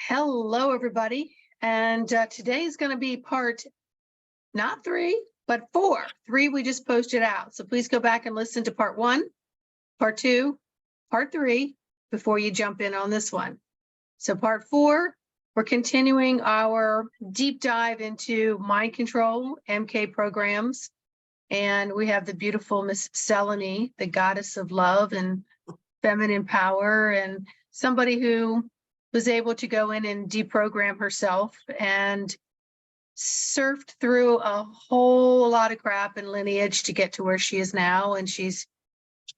Hello, everybody. And today is going to be part not 3, but 4. 3 we just posted out. So please go back and listen to part 1, part 2, part 3 before you jump in on this one. So part 4, we're continuing our deep dive into mind control, MK programs. And we have the beautiful Miss Salini, the goddess of love and feminine power, and somebody who was able to go in and deprogram herself and surfed through a whole lot of crap and lineage to get to where she is now. And she's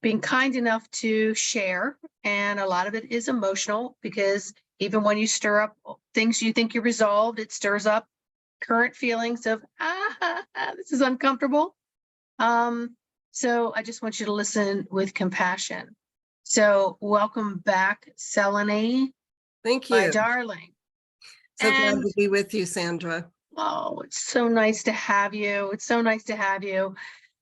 been kind enough to share. And a lot of it is emotional, because even when you stir up things you think you resolved, it stirs up current feelings of, this is uncomfortable. So I just want you to listen with compassion. So welcome back, Salini. Thank you. My darling. So glad to be with you, Sandra. Oh, it's so nice to have you. It's so nice to have you.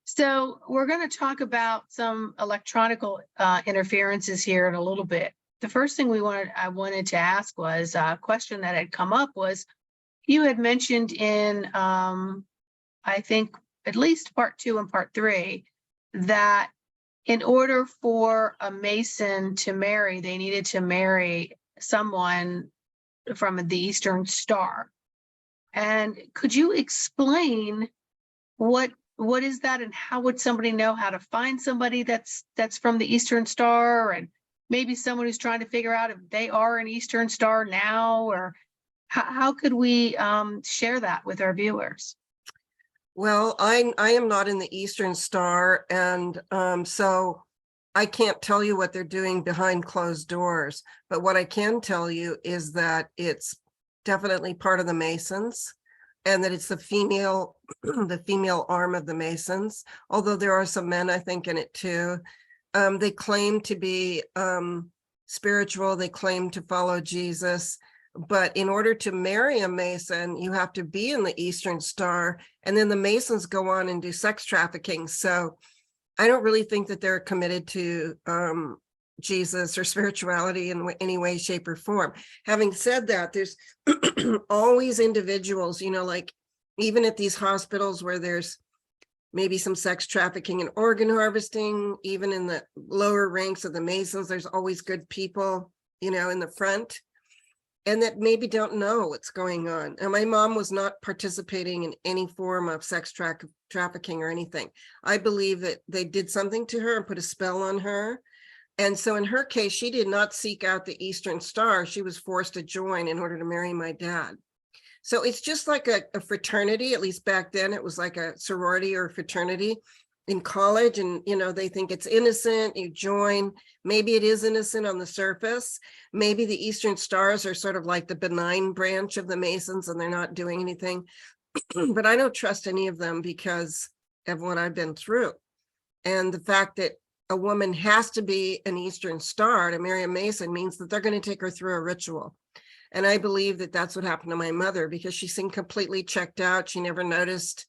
So we're going to talk about some electronical interferences here in a little bit. The first thing I wanted to ask was a question that had come up was, you had mentioned in, I think, at least part 2 and part 3, that in order for a Mason to marry, they needed to marry someone from the Eastern Star. And could you explain what is that, and how would somebody know how to find somebody that's from the Eastern Star, and maybe someone who's trying to figure out if they are an Eastern Star now, or how could we share that with our viewers? Well, I am not in the Eastern Star, and so I can't tell you what they're doing behind closed doors, but what I can tell you is that it's definitely part of the Masons, and that it's the female arm of the Masons, although there are some men, I think, in it too. They claim to be spiritual, they claim to follow Jesus, but in order to marry a Mason, you have to be in the Eastern Star, and then the Masons go on and do sex trafficking. So I don't really think that they're committed to Jesus or spirituality in any way, shape, or form. Having said that, there's always individuals, like even at these hospitals where there's maybe some sex trafficking and organ harvesting, even in the lower ranks of the Masons, there's always good people, in the front, and that maybe don't know what's going on. And my mom was not participating in any form of sex trafficking or anything. I believe that they did something to her and put a spell on her. And so in her case, she did not seek out the Eastern Star. She was forced to join in order to marry my dad. So it's just like a fraternity. At least back then, it was like a sorority or fraternity in college. And, they think it's innocent. You join. Maybe it is innocent on the surface. Maybe the Eastern Stars are sort of like the benign branch of the Masons, and they're not doing anything. But I don't trust any of them because of what I've been through. And the fact that a woman has to be an Eastern Star to marry a Mason means that they're going to take her through a ritual. And I believe that that's what happened to my mother, because she seemed completely checked out. She never noticed.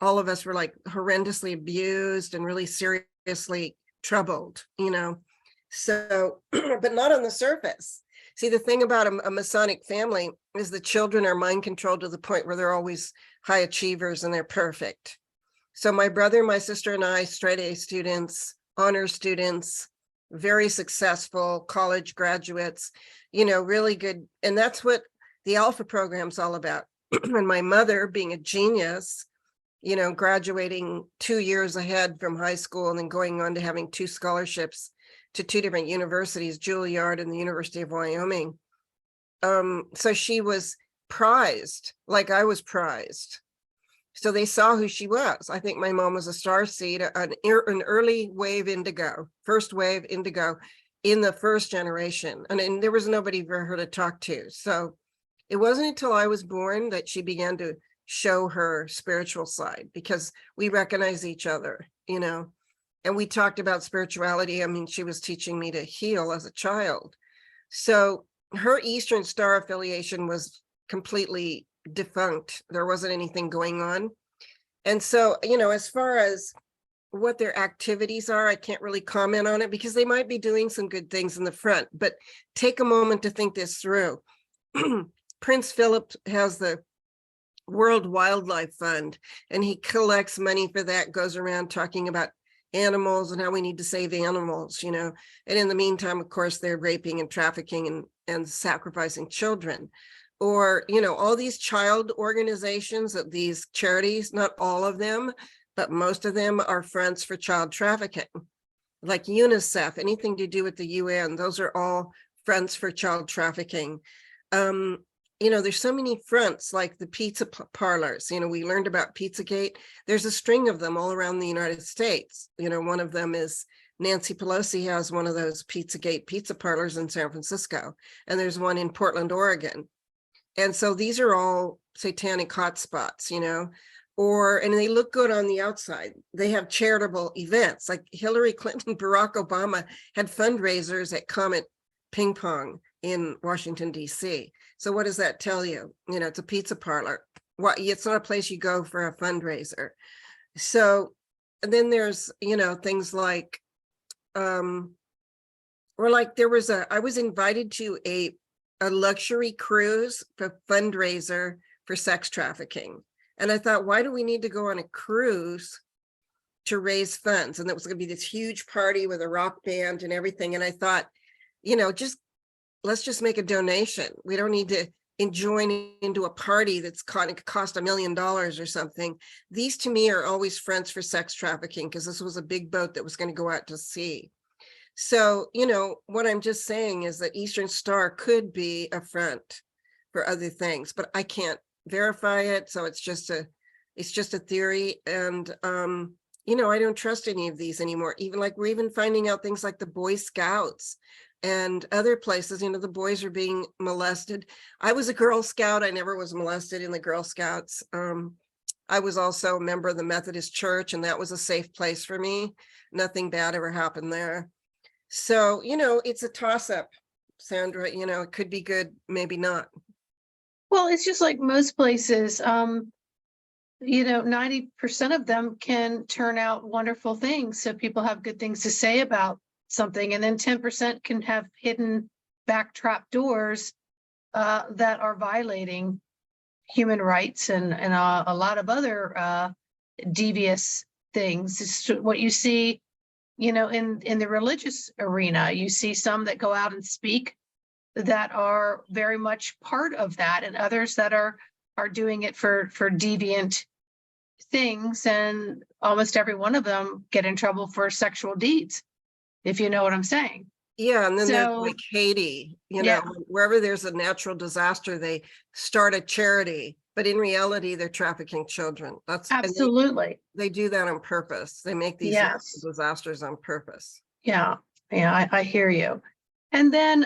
All of us were like horrendously abused and really seriously troubled, So, but not on the surface. See, the thing about a Masonic family is the children are mind controlled to the point where they're always high achievers and they're perfect. So my brother, my sister, and I, straight A students, honor students, very successful college graduates, really good. And that's what the Alpha program's all about. And my mother, being a genius, graduating 2 years ahead from high school and then going on to having 2 scholarships to 2 different universities, Juilliard and the University of Wyoming. So she was prized, like I was prized. So they saw who she was. I think my mom was a star seed, an early wave indigo, first wave indigo in the first generation. And there was nobody for her to talk to. So it wasn't until I was born that she began to show her spiritual side, because we recognize each other, and we talked about spirituality. I mean, she was teaching me to heal as a child. So her Eastern Star affiliation was completely defunct. There wasn't anything going on. And so, as far as what their activities are, I can't really comment on it, because they might be doing some good things in the front, but take a moment to think this through. Prince Philip has the World Wildlife Fund, and he collects money for that, goes around talking about animals and how we need to save animals, you know. And in the meantime, of course, they're raping and trafficking and sacrificing children. Or, you know, all these child organizations, these charities, not all of them, but most of them are fronts for child trafficking. Like UNICEF, anything to do with the UN, those are all fronts for child trafficking. You know, there's so many fronts, like the pizza parlors. You know, we learned about Pizzagate. There's a string of them all around the United States. You know, one of them is Nancy Pelosi has one of those Pizzagate pizza parlors in San Francisco, and there's one in Portland, Oregon. And so these are all satanic hotspots, you know, and they look good on the outside. They have charitable events, like Hillary Clinton, Barack Obama had fundraisers at Comet Ping Pong in Washington, D.C. So what does that tell you? You know, it's a pizza parlor. It's not a place you go for a fundraiser. So and then there's, you know, things like, or like I was invited to a luxury cruise for fundraiser for sex trafficking. And I thought, why do we need to go on a cruise to raise funds? And that was going to be this huge party with a rock band and everything. And I thought, you know, let's just make a donation. We don't need to join into a party that's cost $1 million or something. These to me are always fronts for sex trafficking, because this was a big boat that was going to go out to sea. So, you know, what I'm just saying is that Eastern Star could be a front for other things, but I can't verify it. So it's just a theory. And, you know, I don't trust any of these anymore. Even like we're even finding out things like the Boy Scouts and other places, you know, the boys are being molested. I was a Girl Scout. I never was molested in the Girl Scouts. I was also a member of the Methodist Church, and that was a safe place for me. Nothing bad ever happened there. So, you know, it's a toss-up, Sandra. You know, it could be good, maybe not. Well, it's just like most places, you know, 90% of them can turn out wonderful things. So people have good things to say about something, and then 10% can have hidden backtrap doors that are violating human rights and a lot of other devious things. It's what you see, you know, in the religious arena. You see some that go out and speak that are very much part of that, and others that are doing it for deviant things, and almost every one of them get in trouble for sexual deeds, if you know what I'm saying. Yeah, and then there's So like Haiti, you know, yeah, wherever there's a natural disaster, they start a charity, but in reality, they're trafficking children. And absolutely. they do that on purpose. They make these natural Yes. disasters on purpose. Yeah. Yeah, I hear you. And then,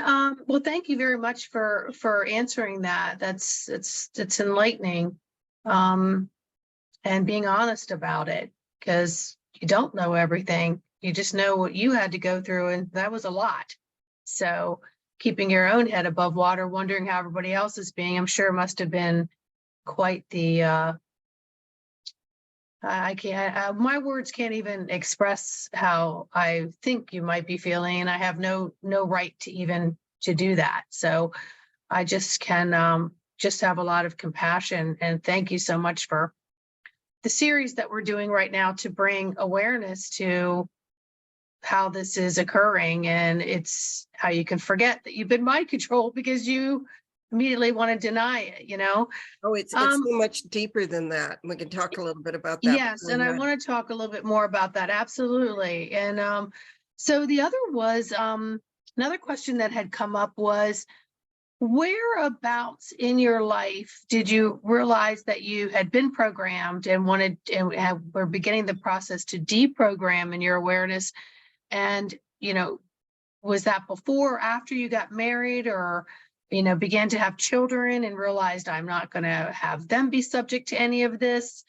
well, thank you very much for answering that. It's enlightening, and being honest about it, because you don't know everything. You just know what you had to go through, and that was a lot. So keeping your own head above water, wondering how everybody else is being, I'm sure must have been quite the I can't, my words can't even express how I think you might be feeling, and I have no right to even to do that. So I just can just have a lot of compassion, and thank you so much for the series that we're doing right now to bring awareness to how this is occurring. And it's how you can forget that you've been mind controlled because you immediately want to deny it, you know? Oh, it's so much deeper than that. We can talk a little bit about that. Yes, and I want to talk a little bit more about that. Absolutely. And so the other was another question that had come up was, whereabouts in your life did you realize that you had been programmed and wanted and were beginning the process to deprogram in your awareness? And, you know, was that before or after you got married, or, you know, began to have children and realized I'm not going to have them be subject to any of this?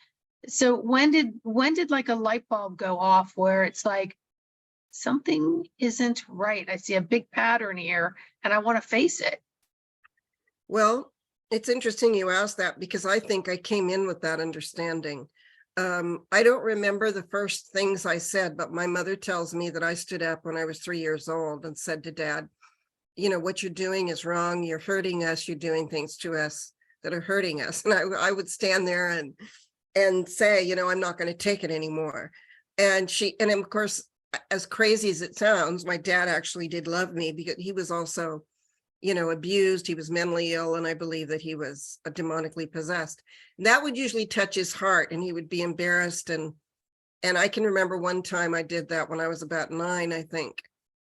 So when did like a light bulb go off where it's like, something isn't right? I see a big pattern here and I want to face it. Well, it's interesting you asked that, because I think I came in with that understanding. I don't remember the first things I said, but my mother tells me that I stood up when I was 3 years old and said to Dad, what you're doing is wrong. You're hurting us. You're doing things to us that are hurting us. And I would stand there and say, I'm not going to take it anymore. And of course, as crazy as it sounds, my dad actually did love me because he was also, abused. He was mentally ill. And I believe that he was demonically possessed. And that would usually touch his heart, and he would be embarrassed. And I can remember one time I did that when I was about 9, I think.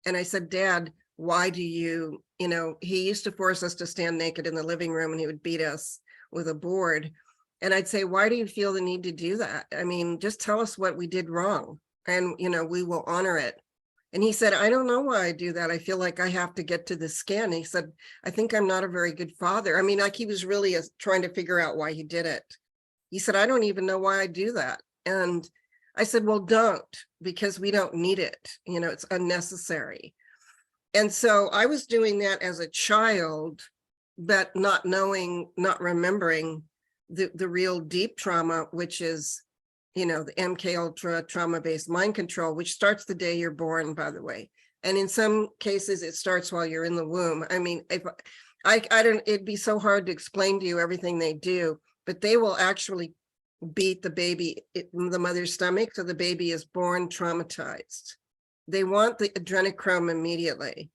And I said, Dad, why do you, he used to force us to stand naked in the living room, and he would beat us with a board. And I'd say, why do you feel the need to do that? I mean, just tell us what we did wrong, and, we will honor it. And he said, I don't know why I do that. I feel like I have to get to the skin. He said, I think I'm not a very good father. I mean, like, he was really trying to figure out why he did it. He said, I don't even know why I do that. And I said, well, don't, because we don't need it. It's unnecessary. And so I was doing that as a child, but not remembering the real deep trauma, which is, the MK-Ultra trauma-based mind control, which starts the day you're born, by the way. And in some cases, it starts while you're in the womb. I mean, if I don't, it'd be so hard to explain to you everything they do, but they will actually beat the baby in the mother's stomach, so the baby is born traumatized. They want the adrenochrome immediately,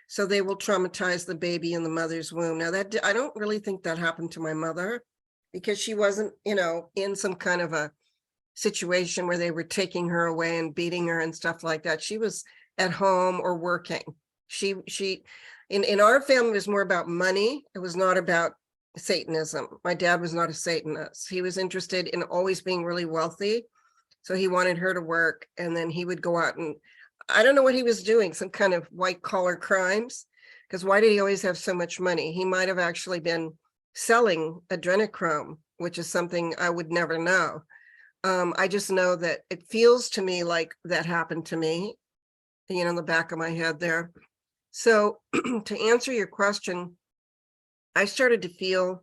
so they will traumatize the baby in the mother's womb. Now, that I don't really think that happened to my mother, because she wasn't, in some kind of a situation where they were taking her away and beating her and stuff like that. She was at home or working. She in our family, it was more about money. It was not about Satanism. My dad was not a Satanist. He was interested in always being really wealthy. So he wanted her to work, and then he would go out and, I don't know what he was doing, some kind of white collar crimes, because why did he always have so much money? He might have actually been selling adrenochrome, which is something I would never know. I just know that it feels to me like that happened to me, in the back of my head there. So to answer your question, I started to feel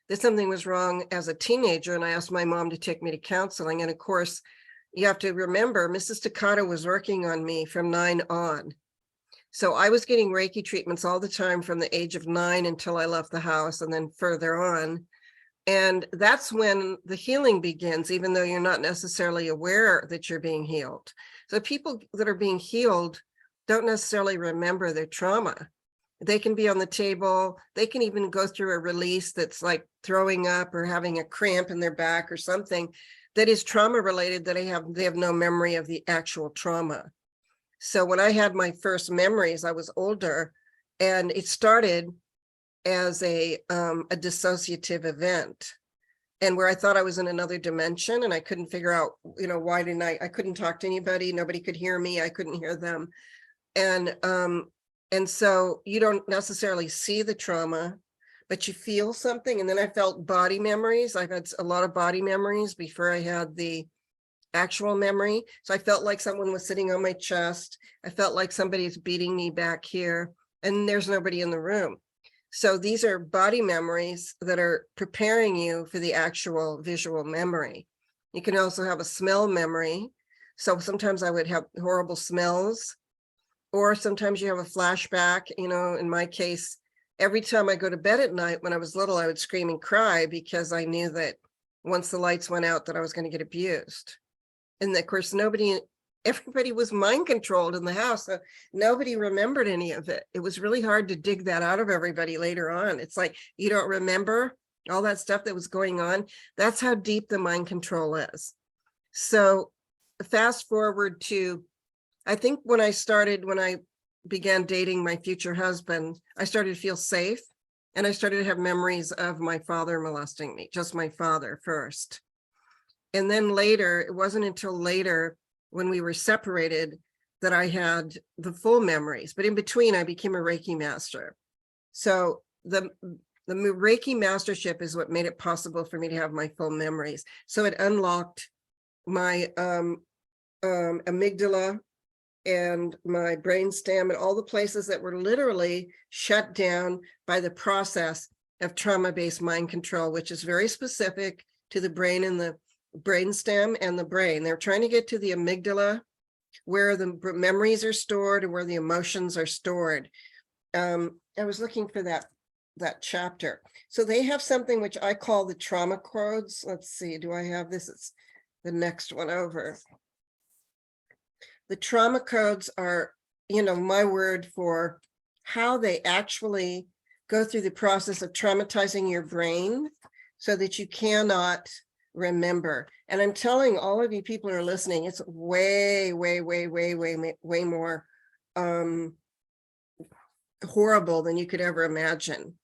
that something was wrong as a teenager, and I asked my mom to take me to counseling. And of course, you have to remember, Mrs. Takata was working on me from 9 on. So I was getting Reiki treatments all the time from the age of 9 until I left the house, and then further on. And that's when the healing begins, even though you're not necessarily aware that you're being healed. So people that are being healed don't necessarily remember their trauma. They can be on the table. They can even go through a release that's like throwing up or having a cramp in their back or something that is trauma related, that they have no memory of the actual trauma. So when I had my first memories, I was older, and it started as a dissociative event, and where I thought I was in another dimension, and I couldn't figure out, why didn't I couldn't talk to anybody. Nobody could hear me. I couldn't hear them. And so you don't necessarily see the trauma, but you feel something. And then I felt body memories. I've had a lot of body memories before I had the actual memory. So I felt like someone was sitting on my chest. I felt like somebody's beating me back here, and there's nobody in the room. So these are body memories that are preparing you for the actual visual memory. You can also have a smell memory. So sometimes I would have horrible smells, or sometimes you have a flashback. In my case, every time I go to bed at night when I was little, I would scream and cry because I knew that once the lights went out that I was going to get abused. And of course, everybody was mind controlled in the house. So nobody remembered any of it. It was really hard to dig that out of everybody later on. It's like, you don't remember all that stuff that was going on. That's how deep the mind control is. So fast forward to, I think when I began dating my future husband, I started to feel safe, and I started to have memories of my father molesting me, just my father first. And then later, it wasn't until later when we were separated that I had the full memories. But in between, I became a Reiki master. So the Reiki mastership is what made it possible for me to have my full memories. So it unlocked my amygdala and my brainstem and all the places that were literally shut down by the process of trauma-based mind control, which is very specific to the brain and the brainstem and the brain. They're trying to get to the amygdala, where the memories are stored and where the emotions are stored. I was looking for that chapter. So they have something which I call the trauma codes. Let's see, do I have this? It's the next one over. The trauma codes are, my word for how they actually go through the process of traumatizing your brain so that you cannot remember. And I'm telling all of you people who are listening, it's way, way, way, way, way, way more horrible than you could ever imagine.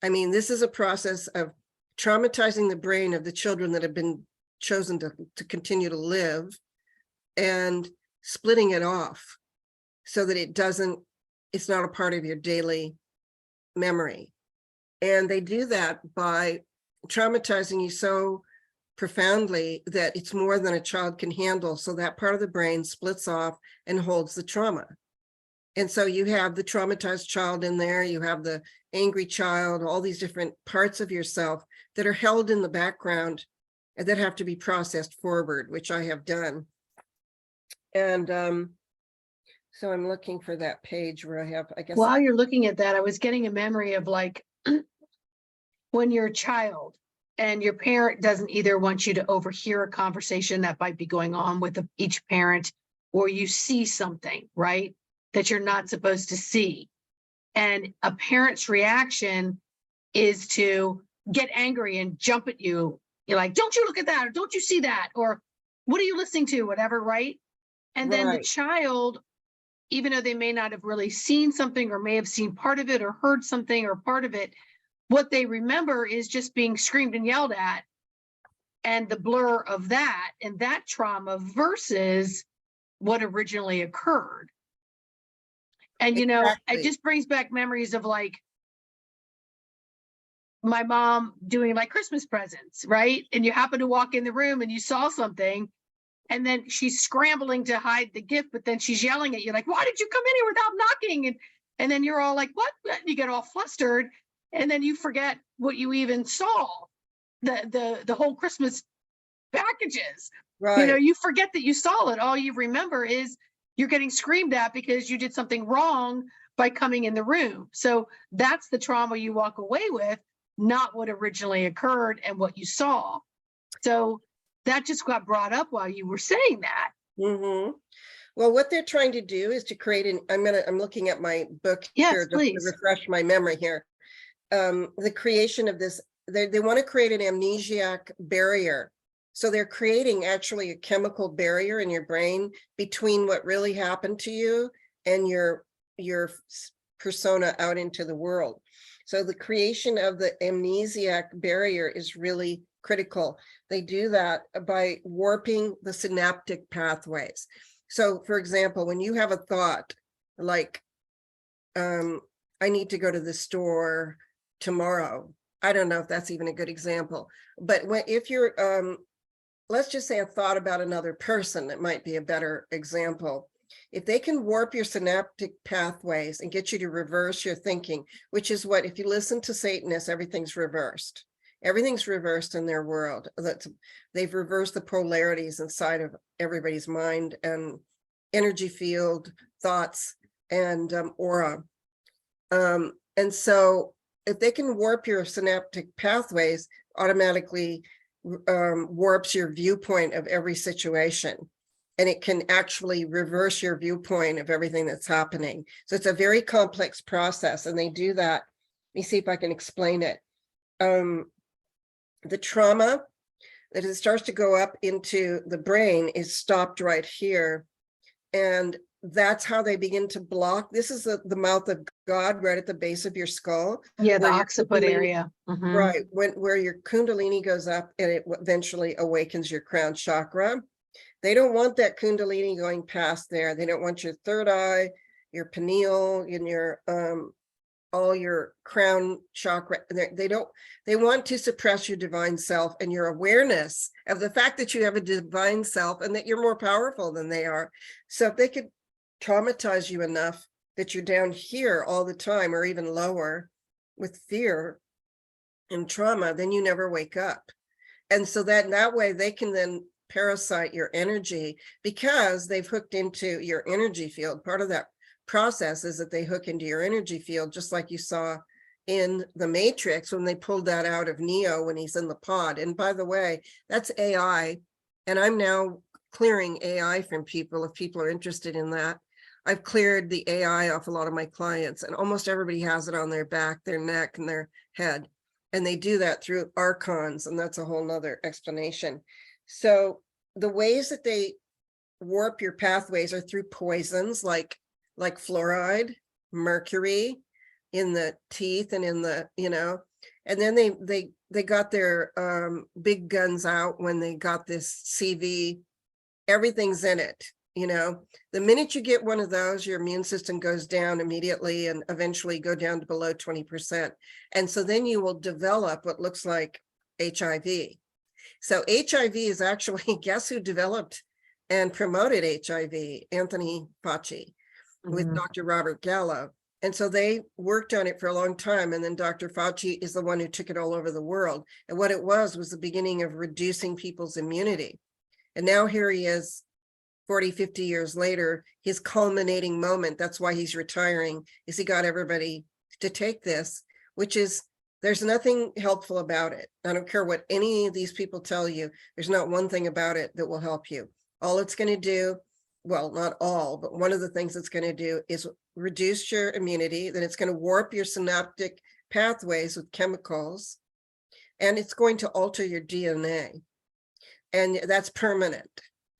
I mean, this is a process of traumatizing the brain of the children that have been chosen to continue to live and splitting it off so that it's not a part of your daily memory. And they do that by traumatizing you so profoundly that it's more than a child can handle. So that part of the brain splits off and holds the trauma. And so you have the traumatized child in there, you have the angry child, all these different parts of yourself that are held in the background and that have to be processed forward, which I have done. And so I'm looking for that page where I have, I guess. While you're looking at that, I was getting a memory of like when you're a child and your parent doesn't either want you to overhear a conversation that might be going on with each parent, or you see something, right, that you're not supposed to see. And a parent's reaction is to get angry and jump at you. You're like, don't you look at that, or don't you see that, or what are you listening to, whatever, right? And then the child, even though they may not have really seen something or may have seen part of it or heard something or part of it, what they remember is just being screamed and yelled at and the blur of that and that trauma versus what originally occurred. And, it just brings back memories of like my mom doing like Christmas presents, right? And you happen to walk in the room and you saw something, and then she's scrambling to hide the gift, but then she's yelling at you like, why did you come in here without knocking? And then you're all like, what? And you get all flustered, and then you forget what you even saw, the whole Christmas packages. Right. You forget that you saw it. All you remember is you're getting screamed at because you did something wrong by coming in the room. So that's the trauma you walk away with, not what originally occurred and what you saw. So that just got brought up while you were saying that. Mm-hmm. Well, what they're trying to do is to create I'm looking at my book here just please. to refresh my memory here. The creation of this, they want to create an amnesiac barrier. So they're creating actually a chemical barrier in your brain between what really happened to you and your persona out into the world. So the creation of the amnesiac barrier is really critical. They do that by warping the synaptic pathways. So for example, when you have a thought like, I need to go to the store tomorrow. I don't know if that's even a good example, but if you're, let's just say a thought about another person, that might be a better example. If they can warp your synaptic pathways and get you to reverse your thinking, which is what, if you listen to Satanists, everything's reversed. Everything's reversed in their world. They've reversed the polarities inside of everybody's mind and energy field, thoughts, and aura. And so if they can warp your synaptic pathways, automatically warps your viewpoint of every situation. And it can actually reverse your viewpoint of everything that's happening. So it's a very complex process, and they do that. Let me see if I can explain it. The trauma that it starts to go up into the brain is stopped right here. And that's how they begin to block. This is the mouth of God right at the base of your skull. Yeah, the occiput area. Mm-hmm. Right, where your Kundalini goes up and it eventually awakens your crown chakra. They don't want that Kundalini going past there. They don't want your third eye, your pineal, and your all your crown chakra. They want to suppress your divine self and your awareness of the fact that you have a divine self and that you're more powerful than they are. So if they could traumatize you enough that you're down here all the time, or even lower with fear and trauma, then you never wake up. And so that way they can then parasite your energy, because they've hooked into your energy field. Part of that process is that they hook into your energy field, just like you saw in the Matrix when they pulled that out of Neo when he's in the pod. And by the way, that's AI. And I'm now clearing AI from people if people are interested in that. I've cleared the AI off a lot of my clients, and almost everybody has it on their back, their neck, and their head. And they do that through archons, and that's a whole nother explanation. So the ways that they warp your pathways are through poisons like fluoride, mercury in the teeth and in the, and then they got their big guns out when they got this CV. Everything's in it. The minute you get one of those, your immune system goes down immediately and eventually go down to below 20%. And so then you will develop what looks like HIV. So HIV is actually, guess who developed and promoted HIV? Anthony Fauci with Dr. Robert Gallo. And so they worked on it for a long time. And then Dr. Fauci is the one who took it all over the world. And what it was the beginning of reducing people's immunity. And now here he is 40, 50 years later, his culminating moment, that's why he's retiring, is he got everybody to take this, which is, there's nothing helpful about it. I don't care what any of these people tell you. There's not one thing about it that will help you. All it's going to do, well, not all, but one of the things it's going to do is reduce your immunity, then it's going to warp your synaptic pathways with chemicals, and it's going to alter your DNA. And that's permanent.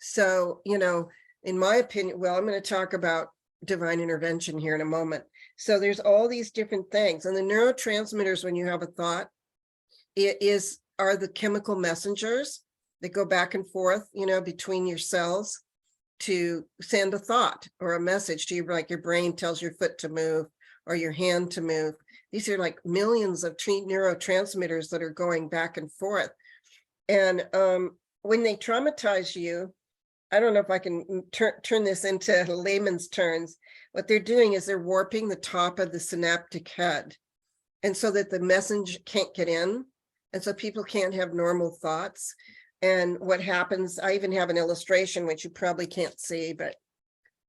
So, in my opinion, well, I'm going to talk about divine intervention here in a moment. So there's all these different things. And the neurotransmitters, when you have a thought, are the chemical messengers that go back and forth, between your cells to send a thought or a message to you, like your brain tells your foot to move or your hand to move. These are like millions of neurotransmitters that are going back and forth. And when they traumatize you, I don't know if I can turn this into layman's terms. What they're doing is they're warping the top of the synaptic head. And so that the message can't get in. And so people can't have normal thoughts. And what happens, I even have an illustration, which you probably can't see, but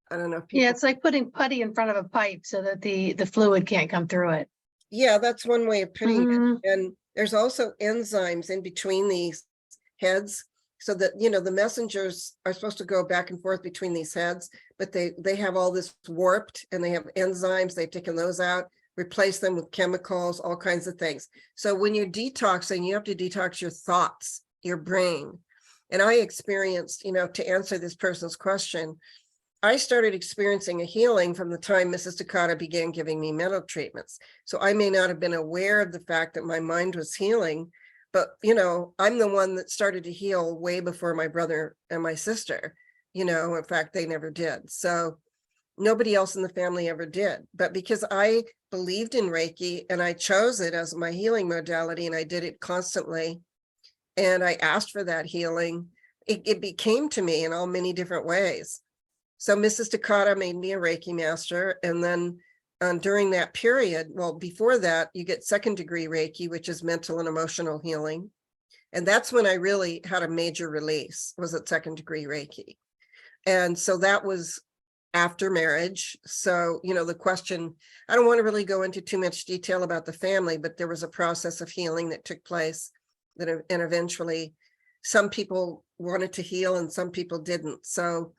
I don't know if people... Yeah, it's like putting putty in front of a pipe so that the fluid can't come through it. Yeah, that's one way of putting it. And there's also enzymes in between these heads. So that, the messengers are supposed to go back and forth between these heads, but they have all this warped, and they have enzymes. They've taken those out, replaced them with chemicals, all kinds of things. So when you're detoxing, you have to detox your thoughts, your brain. And I experienced, to answer this person's question, I started experiencing a healing from the time Mrs. Takata began giving me mental treatments. So I may not have been aware of the fact that my mind was healing, but, I'm the one that started to heal way before my brother and my sister, in fact, they never did. So nobody else in the family ever did. But because I believed in Reiki and I chose it as my healing modality, and I did it constantly, and I asked for that healing, it became to me in all many different ways. So Mrs. Takata made me a Reiki master. And then during that period, well, before that, you get second degree Reiki, which is mental and emotional healing. And that's when I really had a major release, was at second degree Reiki. And so that was after marriage. So, the question, I don't want to really go into too much detail about the family, but there was a process of healing that took place and eventually some people wanted to heal and some people didn't. So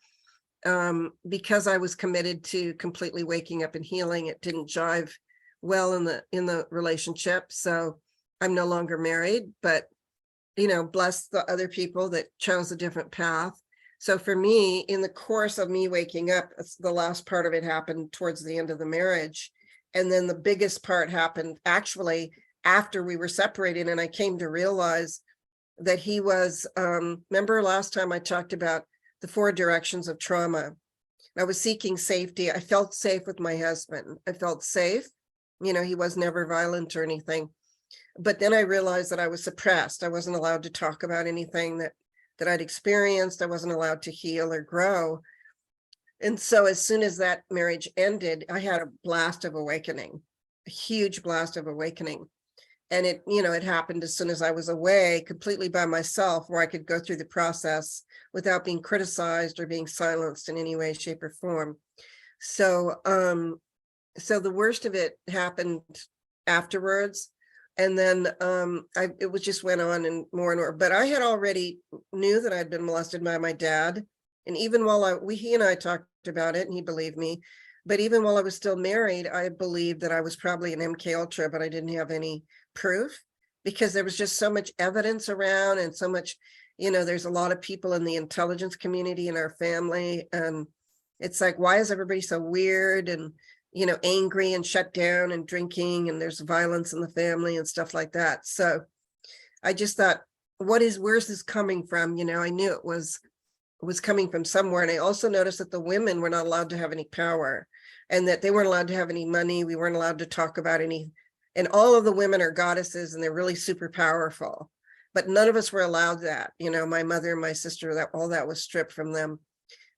because I was committed to completely waking up and healing, it didn't jive well in the relationship. So I'm no longer married, but bless the other people that chose a different path. So for me, in the course of me waking up, the last part of it happened towards the end of the marriage. And then the biggest part happened actually after we were separated. And I came to realize that he was, remember last time I talked about the 4 directions of trauma. I was seeking safety. I felt safe with my husband. I felt safe. He was never violent or anything. But then I realized that I was suppressed. I wasn't allowed to talk about anything that I'd experienced. I wasn't allowed to heal or grow. And so as soon as that marriage ended, I had a blast of awakening, a huge blast of awakening. And it happened as soon as I was away completely by myself, where I could go through the process without being criticized or being silenced in any way, shape, or form. So, so the worst of it happened afterwards. And then it was just went on and more, but I had already knew that I'd been molested by my dad. And even while he and I talked about it and he believed me, but even while I was still married, I believed that I was probably an MK Ultra, but I didn't have any proof because there was just so much evidence around and so much, there's a lot of people in the intelligence community in our family. And it's like, why is everybody so weird and angry and shut down and drinking, and there's violence in the family and stuff like that. So I just thought, where's this coming from? I knew it was coming from somewhere. And I also noticed that the women were not allowed to have any power and that they weren't allowed to have any money. We weren't allowed to talk about any, and all of the women are goddesses and they're really super powerful, but none of us were allowed that. My mother and my sister, that all that was stripped from them.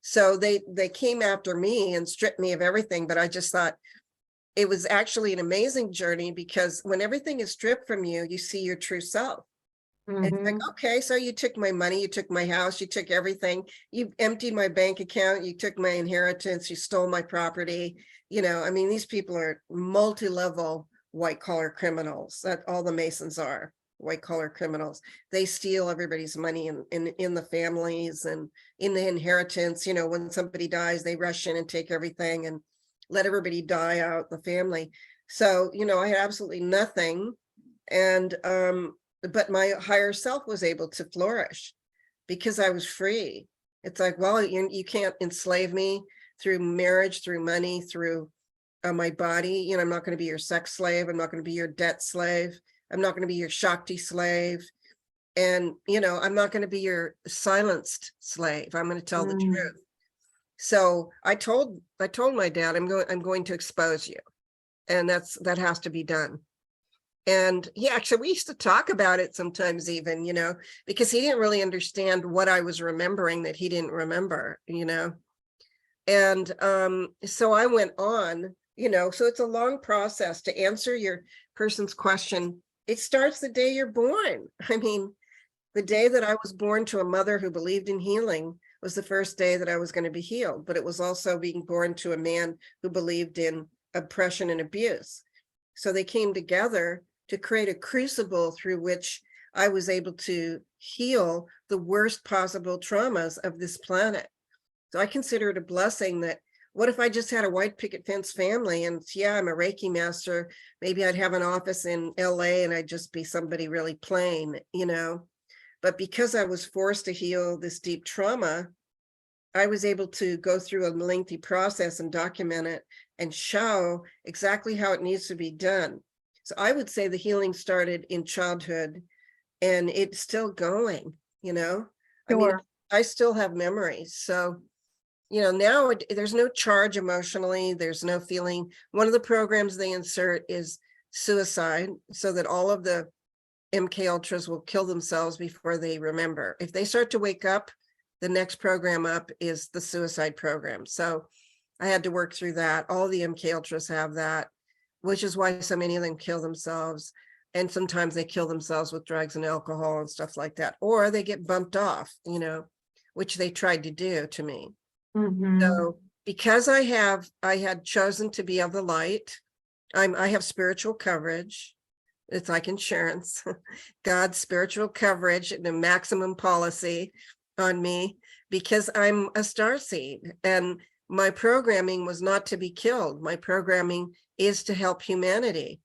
So they came after me and stripped me of everything. But I just thought it was actually an amazing journey, because when everything is stripped from you, you see your true self. And it's like, okay, so you took my money, you took my house, you took everything, you emptied my bank account, you took my inheritance, you stole my property. These people are multi-level white collar criminals. That all the Masons are white collar criminals. They steal everybody's money in the families and in the inheritance. When somebody dies, they rush in and take everything and let everybody die out the family. So, I had absolutely nothing. And, but my higher self was able to flourish because I was free. It's like, well, you can't enslave me through marriage, through money, through my body. I'm not going to be your sex slave. I'm not going to be your debt slave. I'm not going to be your Shakti slave. And, I'm not going to be your silenced slave. I'm going to tell the truth. So I told my dad, I'm going to expose you. And that has to be done. And we used to talk about it sometimes even, because he didn't really understand what I was remembering that he didn't remember, And so I went on, so it's a long process to answer your person's question. It starts the day you're born. The day that I was born to a mother who believed in healing was the first day that I was going to be healed, but it was also being born to a man who believed in oppression and abuse. So they came together to create a crucible through which I was able to heal the worst possible traumas of this planet. So I consider it a blessing that, what if I just had a white picket fence family and I'm a Reiki master, maybe I'd have an office in LA and I'd just be somebody really plain, But because I was forced to heal this deep trauma, I was able to go through a lengthy process and document it and show exactly how it needs to be done. So I would say the healing started in childhood and it's still going, Sure. I still have memories. So, now there's no charge emotionally. There's no feeling. One of the programs they insert is suicide, so that all of the MK Ultras will kill themselves before they remember. If they start to wake up, the next program up is the suicide program. So I had to work through that. All the MK Ultras have that, which is why so many of them kill themselves. And sometimes they kill themselves with drugs and alcohol and stuff like that, or they get bumped off, which they tried to do to me. So because I had chosen to be of the light, I have spiritual coverage. It's like insurance, God's spiritual coverage and a maximum policy on me, because I'm a starseed and my programming was not to be killed. My programming is to help humanity.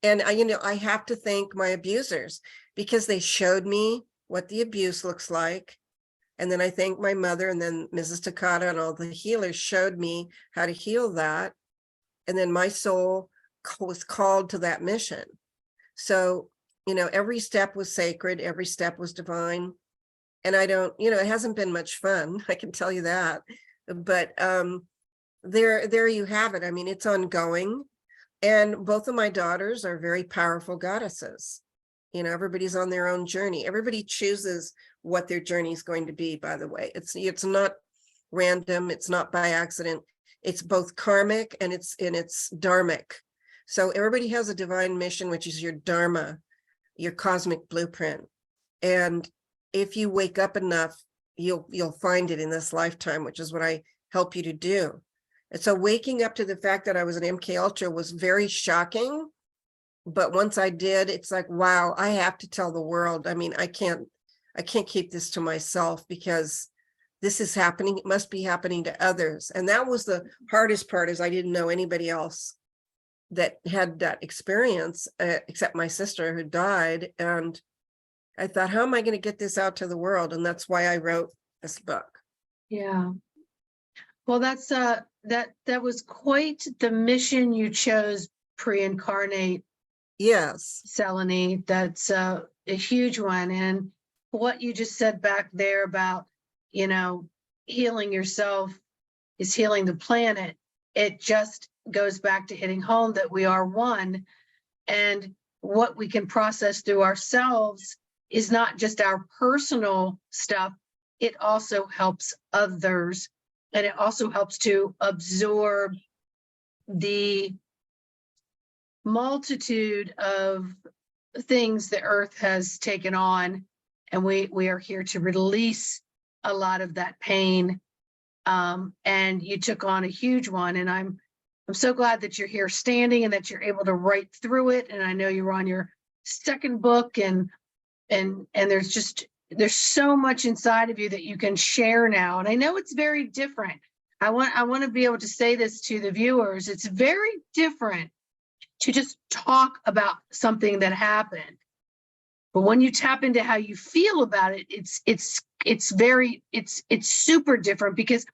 And I have to thank my abusers, because they showed me what the abuse looks like. And then I thank my mother, and then Mrs. Takata and all the healers showed me how to heal that. And then my soul was called to that mission. So, every step was sacred, every step was divine. And I don't, it hasn't been much fun, I can tell you that. But there you have it. It's ongoing. And both of my daughters are very powerful goddesses. Everybody's on their own journey. Everybody chooses what their journey is going to be, by the way. It's not random, it's not by accident. It's both karmic and it's dharmic. So everybody has a divine mission, which is your dharma, your cosmic blueprint. And if you wake up enough, you'll find it in this lifetime, which is what I help you to do. And so waking up to the fact that I was an MK Ultra was very shocking. But once I did, it's like, wow, I have to tell the world. I mean, I can't keep this to myself, because this is happening. It must be happening to others. And that was the hardest part, is I didn't know anybody else that had that experience, except my sister who died. And I thought, how am I going to get this out to the world? And that's why I wrote this book. Yeah. Well, that's that was quite the mission you chose, pre-incarnate, Yes. Salini. That's a huge one. And what you just said back there about, healing yourself is healing the planet. It just goes back to hitting home that we are one, and what we can process through ourselves is not just our personal stuff. It also helps others, and it also helps to absorb the multitude of things the earth has taken on, and we are here to release a lot of that pain. And you took on a huge one, and I'm so glad that you're here standing and that you're able to write through it. And I know you're on your second book, and there's so much inside of you that you can share now. And I know it's very different. I want to be able to say this to the viewers. It's very different to just talk about something that happened. But when you tap into how you feel about it, it's super different, because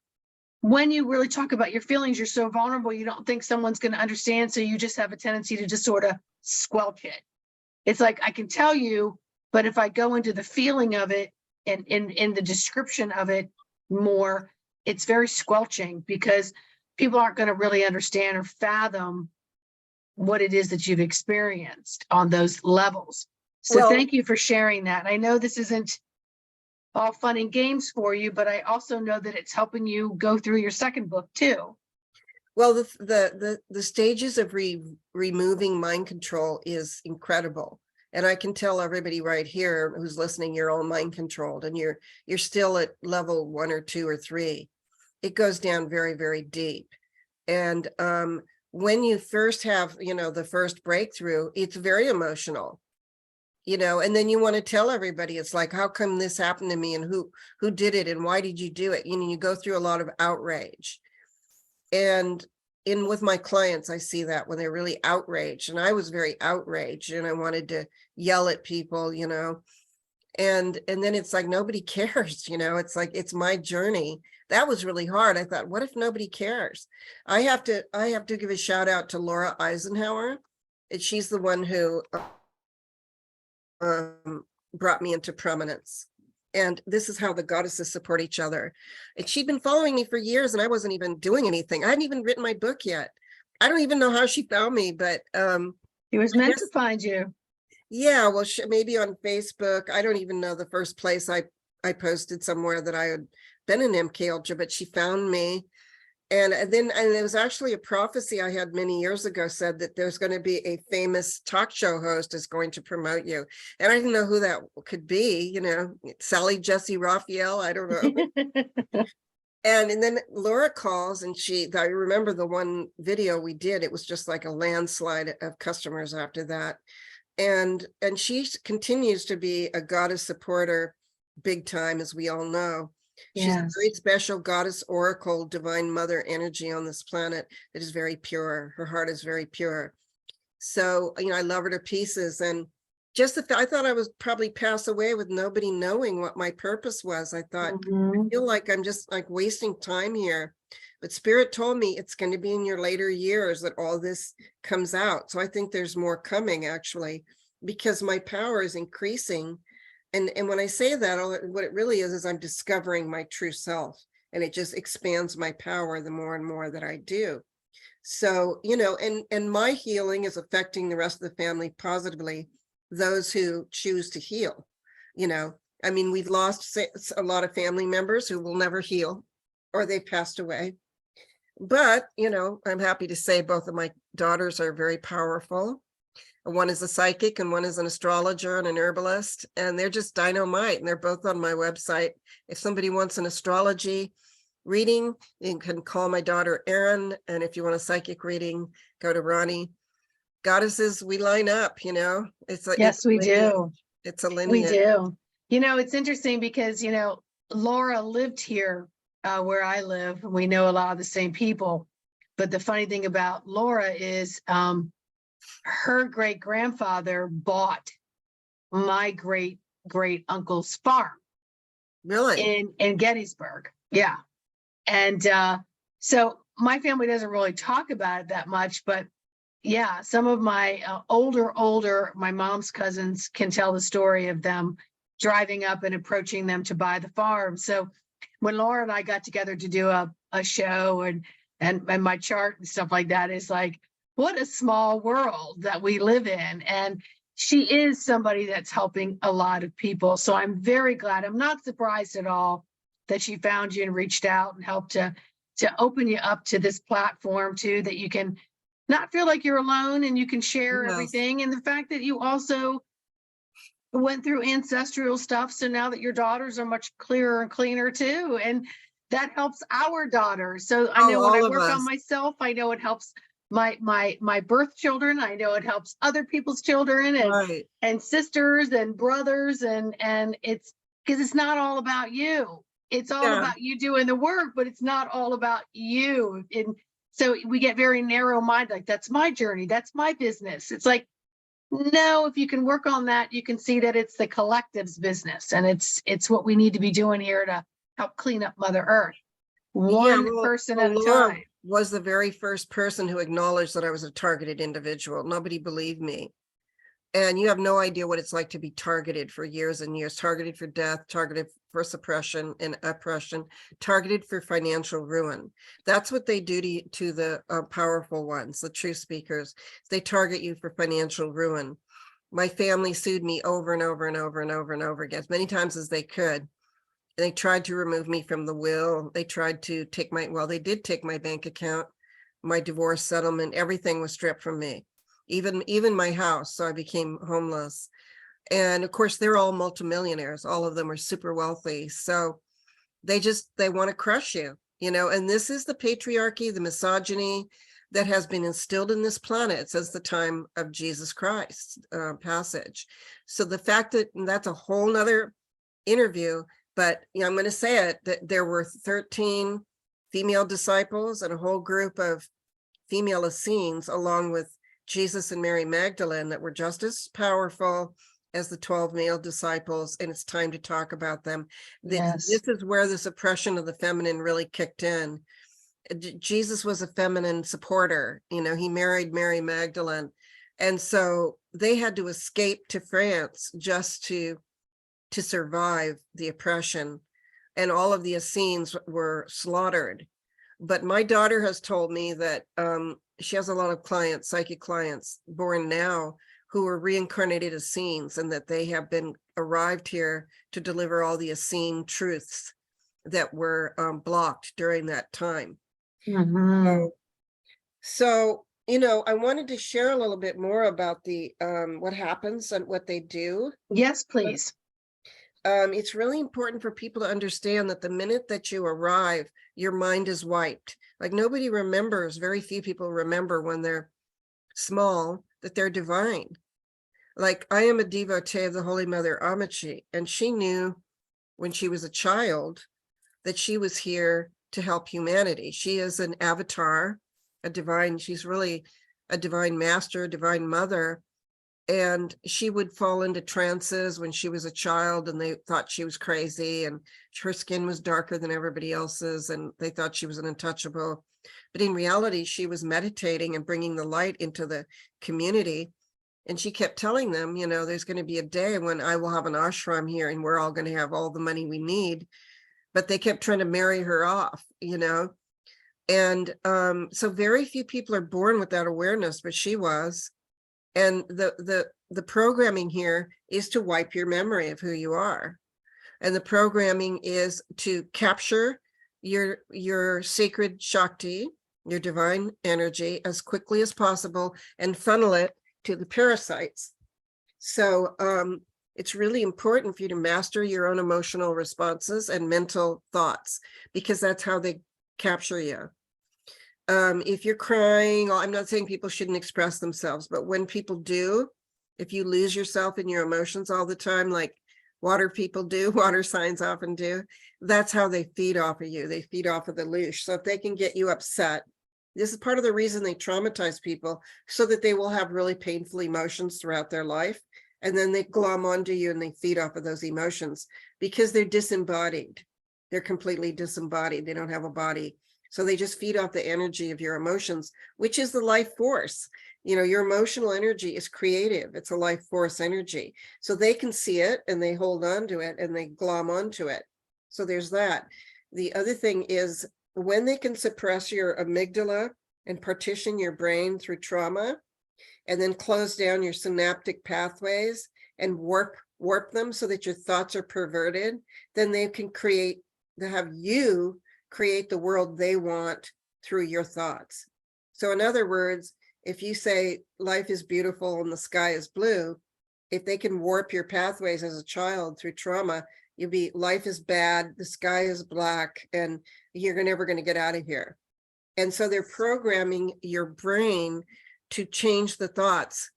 when you really talk about your feelings, you're so vulnerable, you don't think someone's going to understand. So you just have a tendency to just sort of squelch it. It's like, I can tell you, but if I go into the feeling of it and in the description of it more, it's very squelching, because people aren't going to really understand or fathom what it is that you've experienced on those levels. So Well, thank you for sharing that. I know this isn't all fun and games for you, but I also know that it's helping you go through your second book too. well, the stages of removing mind control is incredible. And I can tell everybody right here who's listening, you're all mind controlled, and you're still at level 1 or 2 or 3. It goes down very, very deep. And when you first have, the first breakthrough, it's very emotional, and then you want to tell everybody. It's like, how come this happened to me, and who did it, and why did you do it? You go through a lot of outrage. And with my clients, I see that when they're really outraged, and I was very outraged, and I wanted to yell at people, and then it's like, nobody cares, it's like, it's my journey. That was really hard. I thought, what if nobody cares? I have to give a shout out to Laura Eisenhower. And she's the one who brought me into prominence. And this is how the goddesses support each other. And she'd been following me for years, and I wasn't even doing anything. I hadn't even written my book yet. I don't even know how she found me, but It was meant to find you. Yeah, well, maybe on Facebook. I don't even know the first place I posted somewhere that I had been in MK Ultra, but she found me. And it was actually a prophecy I had many years ago, said that there's going to be a famous talk show host is going to promote you. And I didn't know who that could be, Sally Jesse Raphael, I don't know. And then Laura calls, and I remember the one video we did, it was just like a landslide of customers after that. And she continues to be a goddess supporter, big time, as we all know. She's a very special goddess, oracle, divine mother energy on this planet that is very pure. Her heart is very pure. So, I love her to pieces. And just I thought I was probably pass away with nobody knowing what my purpose was. I thought, I feel like I'm just like wasting time here. But Spirit told me it's going to be in your later years that all this comes out. So I think there's more coming, actually, because my power is increasing. And when I say that, what it really is I'm discovering my true self, and it just expands my power the more and more that I do. So, and my healing is affecting the rest of the family positively, those who choose to heal. I mean, we've lost a lot of family members who will never heal, or they passed away. But, I'm happy to say both of my daughters are very powerful. One is a psychic and one is an astrologer and an herbalist, and they're just dynamite, and they're both on my website. If somebody wants an astrology, reading, you can call my daughter Erin. And if you want a psychic reading, go to Ronnie. Goddesses, we line up, it's like, Yes, we do. It's a We lineage. do. It's interesting because, Laura lived here where I live. And we know a lot of the same people. But the funny thing about Laura is her great grandfather bought my great uncle's farm Really? in Gettysburg. Yeah. And so my family doesn't really talk about it that much, but yeah, some of my older, my mom's cousins can tell the story of them driving up and approaching them to buy the farm. So when Laura and I got together to do a show and my chart and stuff like that, is like, what a small world that we live in. And she is somebody that's helping a lot of people. So I'm very glad. I'm not surprised at all that she found you and reached out and helped to open you up to this platform too, that you can not feel like you're alone and you can share Yes. everything. And the fact that you also went through ancestral stuff. So now that your daughters are much clearer and cleaner too. And that helps our daughters. So I know when I all of work on us. myself, I know it helps my birth children. I know it helps other people's children Right. and sisters and brothers. And it's because it's not all about you. It's all Yeah. about you doing the work, but it's not all about you. And so we get very narrow minded, like that's my journey, that's my business. It's like, no, if you can work on that, you can see that it's the collective's business, and it's what we need to be doing here to help clean up Mother Earth, one person at a Laura time. was the very first person who acknowledged that I was a targeted individual. Nobody believed me. And you have no idea what it's like to be targeted for years and years, targeted for death, targeted for suppression and oppression, targeted for financial ruin. That's what they do to the powerful ones, the true speakers. They target you for financial ruin. My family sued me over and over and over and over and over again, as many times as they could. They tried to remove me from the will. They tried to take they did take my bank account, my divorce settlement, everything was stripped from me. Even my house, so I became homeless. And of course, they're all multimillionaires. All of them are super wealthy. So they want to crush you, and this is the patriarchy, the misogyny that has been instilled in this planet since the time of Jesus Christ passage. So the fact that's a whole nother interview, but I'm going to say it, that there were 13 female disciples and a whole group of female Essenes, along with Jesus and Mary Magdalene, that were just as powerful as the 12 male disciples, and it's time to talk about them. Yes. This is where this oppression of the feminine really kicked in. Jesus was a feminine supporter, he married Mary Magdalene, and so they had to escape to France just to survive the oppression, and all of the Essenes were slaughtered. But my daughter has told me that she has a lot of clients, psychic clients, born now, who are reincarnated Essenes, and that they have been arrived here to deliver all the Essene truths that were blocked during that time. Mhm. So, I wanted to share a little bit more about the what happens and what they do. Yes, please. It's really important for people to understand that the minute that you arrive, your mind is wiped. Like nobody remembers, very few people remember when they're small that they're divine. Like I am a devotee of the Holy Mother Amachi, and she knew when she was a child that she was here to help humanity. She is an avatar, she's really a divine master, a divine mother. And she would fall into trances when she was a child, and they thought she was crazy, and her skin was darker than everybody else's, and they thought she was an untouchable. But in reality, she was meditating and bringing the light into the community. And she kept telling them, there's going to be a day when I will have an ashram here and we're all going to have all the money we need. But they kept trying to marry her off, And so very few people are born with that awareness, but she was. And the programming here is to wipe your memory of who you are. And the programming is to capture your sacred Shakti, your divine energy, as quickly as possible and funnel it to the parasites. So it's really important for you to master your own emotional responses and mental thoughts, because that's how they capture you. If you're crying, I'm not saying people shouldn't express themselves, but when people do, if you lose yourself in your emotions all the time, like water people do, water signs often do, that's how they feed off of you. They feed off of the leash. So if they can get you upset, this is part of the reason they traumatize people, so that they will have really painful emotions throughout their life. And then they glom onto you and they feed off of those emotions because they're disembodied. They're completely disembodied. They don't have a body. So they just feed off the energy of your emotions, which is the life force. You know, your emotional energy is creative. It's a life force energy. So they can see it and they hold on to it and they glom onto it. So there's that. The other thing is, when they can suppress your amygdala and partition your brain through trauma, and then close down your synaptic pathways and warp them so that your thoughts are perverted, then they can have you create the world they want through your thoughts. So in other words, if you say life is beautiful and the sky is blue, if they can warp your pathways as a child through trauma, you'll be, life is bad, the sky is black, and you're never going to get out of here. And so they're programming your brain to change the thoughts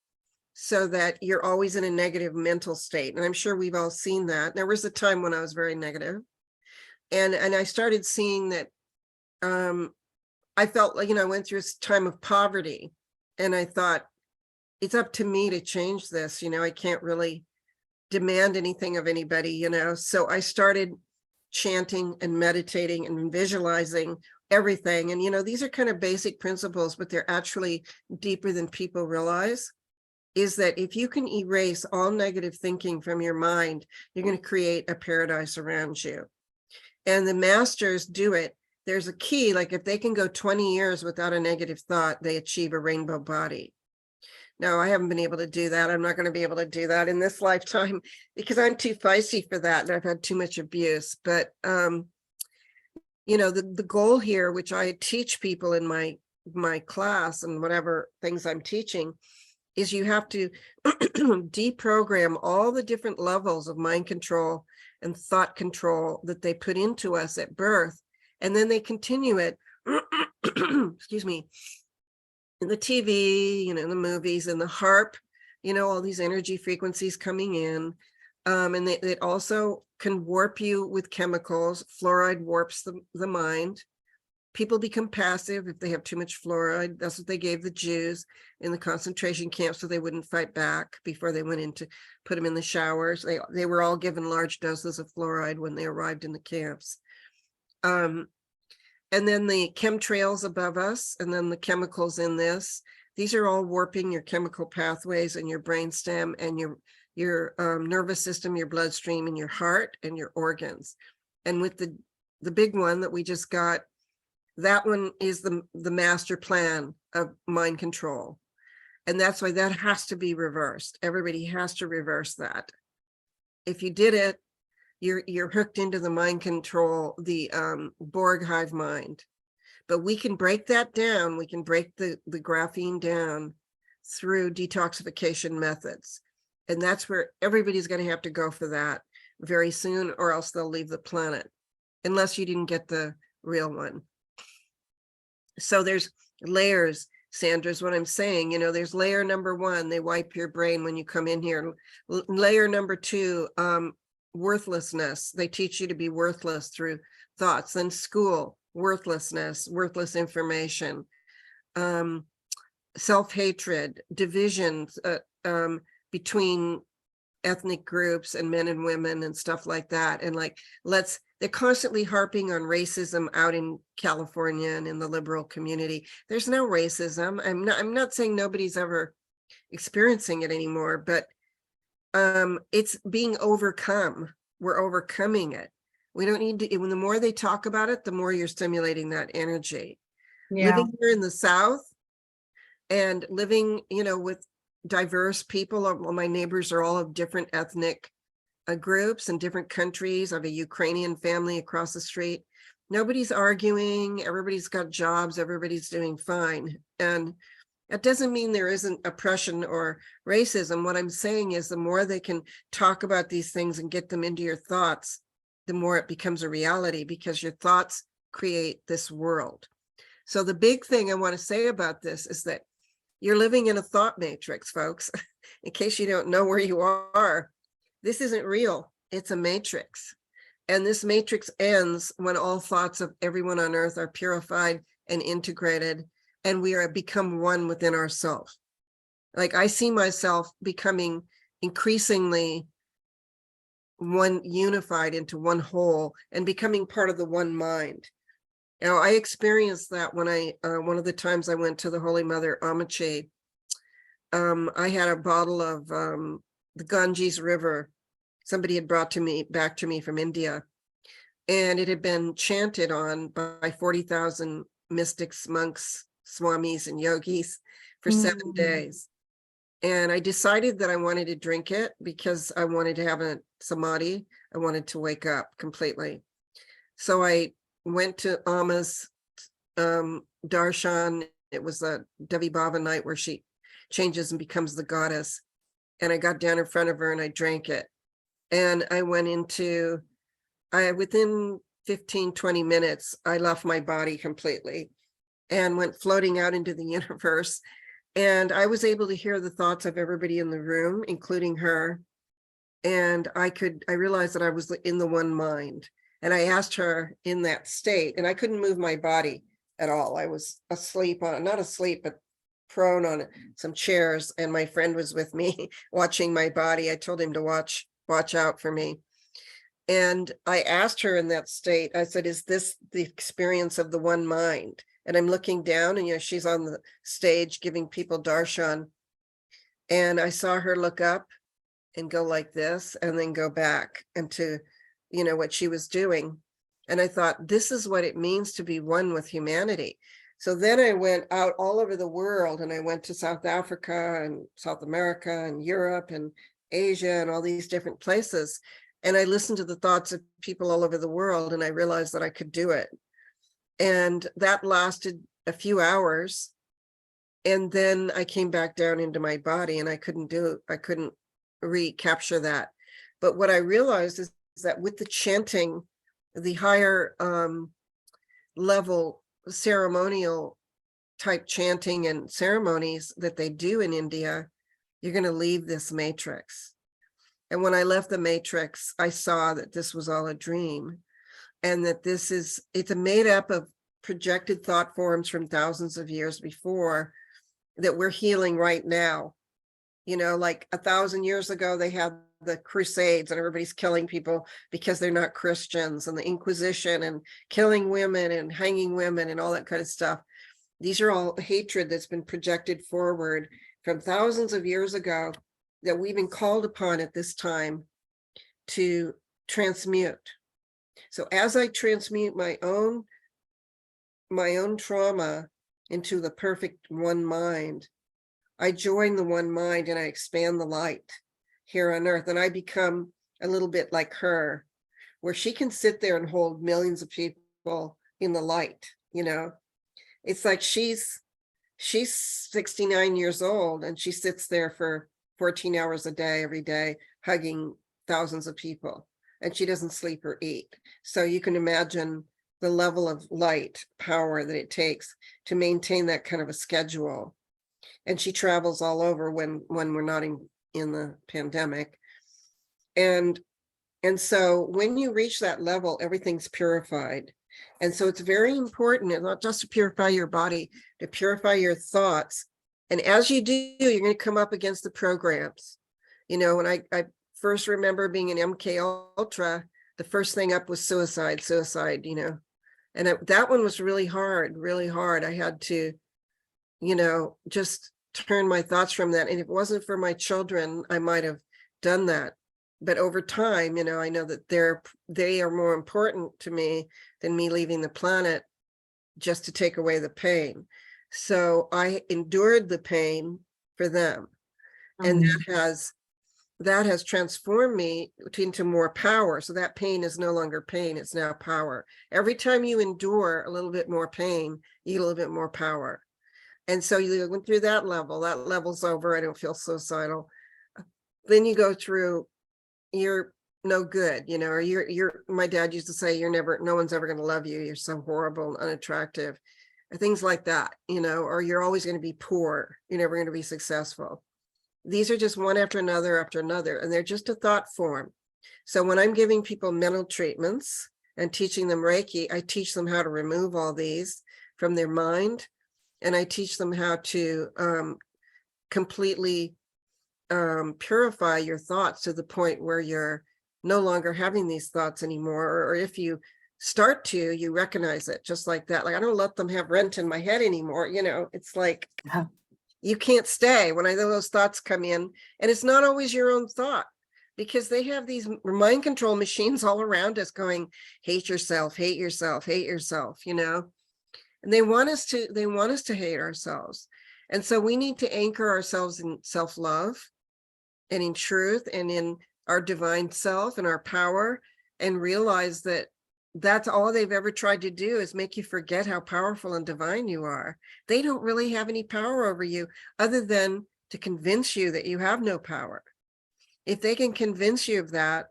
so that you're always in a negative mental state. And I'm sure we've all seen that. There was a time when I was very negative. And I started seeing that I felt like, I went through a time of poverty, and I thought, it's up to me to change this. I can't really demand anything of anybody, So I started chanting and meditating and visualizing everything. And, these are kind of basic principles, but they're actually deeper than people realize. Is that if you can erase all negative thinking from your mind, you're going to create a paradise around you. And the masters do it. There's a key, like if they can go 20 years without a negative thought, they achieve a rainbow body. Now, I haven't been able to do that. I'm not going to be able to do that in this lifetime because I'm too feisty for that, and I've had too much abuse. But, the goal here, which I teach people in my class and whatever things I'm teaching, is you have to deprogram all the different levels of mind control and thought control that they put into us at birth. And then they continue it, excuse me, in the TV, in the movies, and the harp, all these energy frequencies coming in. And they also can warp you with chemicals. Fluoride warps the mind. People become passive if they have too much fluoride. That's what they gave the Jews in the concentration camps so they wouldn't fight back before they went in to put them in the showers. They were all given large doses of fluoride when they arrived in the camps. And then the chemtrails above us, and then the chemicals in this, these are all warping your chemical pathways and your brainstem and your nervous system, your bloodstream, and your heart and your organs. And with the big one that we just got, that one is the master plan of mind control. And that's why that has to be reversed. Everybody has to reverse that. If you did it, you're hooked into the mind control, the Borg hive mind. But we can break that down. We can break the graphene down through detoxification methods. And that's where everybody's going to have to go for that very soon, or else they'll leave the planet, unless you didn't get the real one. So there's layers, Sandra, is what I'm saying. There's layer number 1, they wipe your brain when you come in here. Layer number 2, worthlessness. They teach you to be worthless through thoughts. Then school, worthlessness, worthless information, self-hatred, divisions between ethnic groups and men and women and stuff like that. And they're constantly harping on racism out in California and in the liberal community. There's no racism. I'm not saying nobody's ever experiencing it anymore, but it's being overcome. We're overcoming it. We don't need to, when the more they talk about it, the more you're stimulating that energy. Yeah. Living here in the South and living, with diverse people. My neighbors are all of different ethnic groups and different countries. I have a Ukrainian family across the street. Nobody's arguing. Everybody's got jobs. Everybody's doing fine. And That doesn't mean there isn't oppression or racism. What I'm saying is the more they can talk about these things and get them into your thoughts, the more it becomes a reality, because your thoughts create this world. So the big thing I want to say about this is that you're living in a thought matrix, folks. In case you don't know where you are, this isn't real. It's a matrix. And this matrix ends when all thoughts of everyone on earth are purified and integrated, and we are become one within ourselves. Like, I see myself becoming increasingly one, unified into one whole, and becoming part of the one mind. Now, I experienced that when one of the times I went to the Holy Mother Amachi. I had a bottle of the Ganges River. Somebody had brought back to me from India, and it had been chanted on by 40,000 mystics, monks, swamis, and yogis for 7 days. And I decided that I wanted to drink it because I wanted to have a samadhi. I wanted to wake up completely. So I went to Amma's darshan. It was a Devi Bhava night where she changes and becomes the goddess. And I got down in front of her and I drank it. And I went into, within 15, 20 minutes, I left my body completely and went floating out into the universe. And I was able to hear the thoughts of everybody in the room, including her. And I realized that I was in the one mind. And I asked her in that state, and I couldn't move my body at all. I was asleep not asleep, but prone on some chairs. And my friend was with me watching my body. I told him to watch out for me. And I asked her in that state, I said, is this the experience of the one mind? And I'm looking down, and she's on the stage giving people darshan. And I saw her look up and go like this, and then go back into, what she was doing. And I thought, this is what it means to be one with humanity. So then I went out all over the world, and I went to South Africa and South America and Europe and Asia and all these different places. And I listened to the thoughts of people all over the world, and I realized that I could do it. And that lasted a few hours. And then I came back down into my body, and I couldn't recapture that. But what I realized is that with the chanting, the higher level ceremonial type chanting and ceremonies that they do in India, you're going to leave this matrix. And when I left the matrix, I saw that this was all a dream, and that it's made up of projected thought forms from thousands of years before that we're healing right now. Like 1,000 years ago, they had the Crusades and everybody's killing people because they're not Christians, and the Inquisition and killing women and hanging women and all that kind of stuff. These are all hatred that's been projected forward from thousands of years ago that we've been called upon at this time to transmute. So as I transmute my own trauma into the perfect one mind, I join the one mind and I expand the light here on earth, and I become a little bit like her, where she can sit there and hold millions of people in the light. It's like she's 69 years old, and she sits there for 14 hours a day, every day, hugging thousands of people, and she doesn't sleep or eat. So you can imagine the level of light power that it takes to maintain that kind of a schedule. And she travels all over when we're not in the pandemic. And so when you reach that level, everything's purified. And so it's very important, not just to purify your body, to purify your thoughts. And as you do, you're going to come up against the programs. When I first remember being in MK Ultra, the first thing up was suicide, and that one was really hard. I had to, just turn my thoughts from that. And if it wasn't for my children, I might have done that. But over time, I know that they are more important to me than me leaving the planet just to take away the pain. So I endured the pain for them. And that has transformed me into more power. So that pain is no longer pain, it's now power. Every time you endure a little bit more pain, you get a little bit more power. And so you went through that level's over. I don't feel suicidal. Then you go through, you're no good, you know, or my dad used to say, no one's ever going to love you. You're so horrible and unattractive, or things like that, you know, or you're always going to be poor. You're never going to be successful. These are just one after another, and they're just a thought form. So when I'm giving people mental treatments and teaching them Reiki, I teach them how to remove all these from their mind. And I teach them how to completely purify your thoughts to the point where you're no longer having these thoughts anymore. Or if you start to, you recognize it just like that. Like, I don't let them have rent in my head anymore. You know, it's like, you can't stay when those thoughts come in. And it's not always your own thought, because they have these mind control machines all around us going, hate yourself, hate yourself, hate yourself, you know, and they want us to hate ourselves. And so we need to anchor ourselves in self-love and in truth and in our divine self and our power, and realize that that's all they've ever tried to do is make you forget how powerful and divine you are. They don't really have any power over you other than to convince you that you have no power. If they can convince you of that,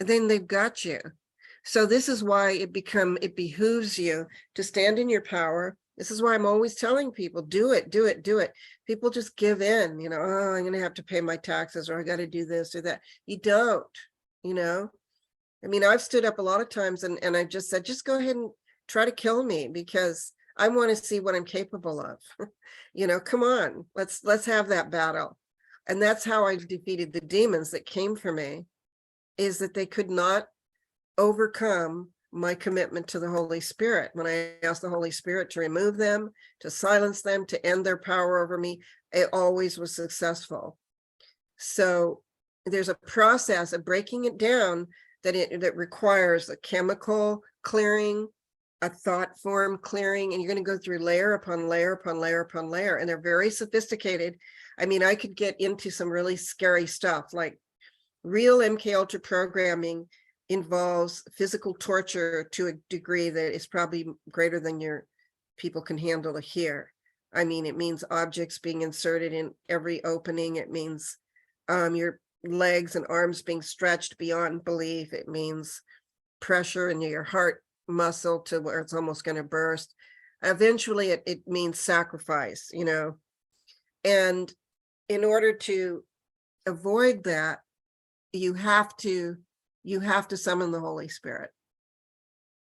then they've got you. So this is why it behooves you to stand in your power. This is why I'm always telling people, do it, do it, do it. People just give in, you know, oh, I'm going to have to pay my taxes, or I got to do this or that. You don't, you know. I mean, I've stood up a lot of times and I've just said, just go ahead and try to kill me, because I want to see what I'm capable of. You know, come on, let's have that battle. And that's how I defeated the demons that came for me, is that they could not overcome my commitment to the Holy Spirit. When I asked the Holy Spirit to remove them, to silence them, to end their power over me, it always was successful. So there's a process of breaking it down that requires a chemical clearing, a thought form clearing, and you're going to go through layer upon layer upon layer upon layer, and they're very sophisticated. I mean, I could get into some really scary stuff, like real MK Ultra programming involves physical torture to a degree that is probably greater than your people can handle to hear. I mean, it means objects being inserted in every opening. It means your legs and arms being stretched beyond belief. It means pressure in your heart muscle to where it's almost going to burst. Eventually it means sacrifice, you know. And in order to avoid that, you have to summon the Holy Spirit.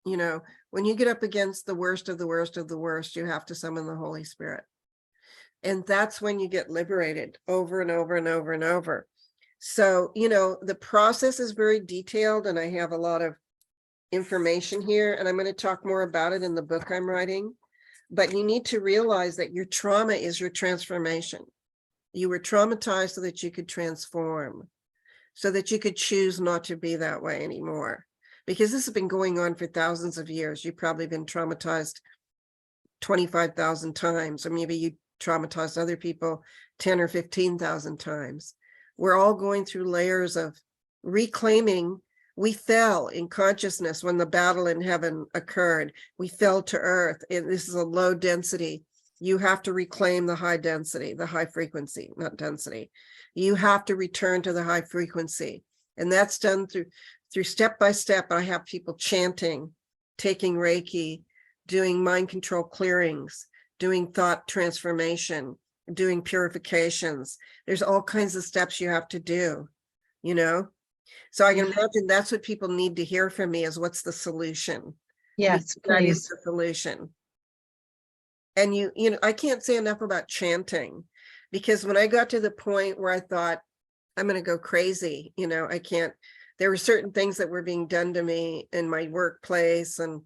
You know, when you get up against the worst of the worst of the worst, you have to summon the Holy Spirit. And that's when you get liberated over and over and over and over. So, you know, the process is very detailed, and I have a lot of information here, and I'm going to talk more about it in the book I'm writing. But you need to realize that your trauma is your transformation. You were traumatized so that you could transform, so that you could choose not to be that way anymore. Because this has been going on for thousands of years. You've probably been traumatized 25,000 times, or maybe you traumatized other people 10 or 15,000 times. We're all going through layers of reclaiming. We fell in consciousness when the battle in heaven occurred. We fell to earth, and this is a low density. You have to reclaim the high density, the high frequency, not density. You have to return to the high frequency. And that's done through step by step. I have people chanting, taking Reiki, doing mind control clearings, doing thought transformation, doing purifications. There's all kinds of steps you have to do, you know? So I can imagine that's what people need to hear from me, is what's the solution? Yes, That is please. the solution. And you know, I can't say enough about chanting, because when I got to the point where I thought, I'm going to go crazy, you know, I can't, there were certain things that were being done to me in my workplace, and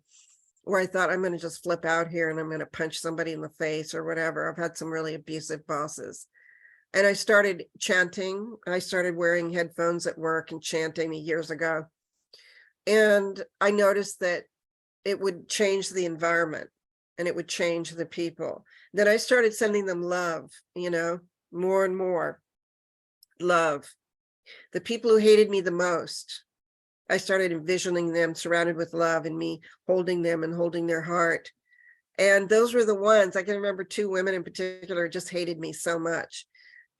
where I thought, I'm going to just flip out here and I'm going to punch somebody in the face or whatever. I've had some really abusive bosses. And I started chanting. I started wearing headphones at work and chanting years ago. And I noticed that it would change the environment and it would change the people. Then I started sending them love, you know, more and more love. The people who hated me the most, I started envisioning them surrounded with love, and me holding them and holding their heart. And those were the ones, I can remember 2 women in particular just hated me so much.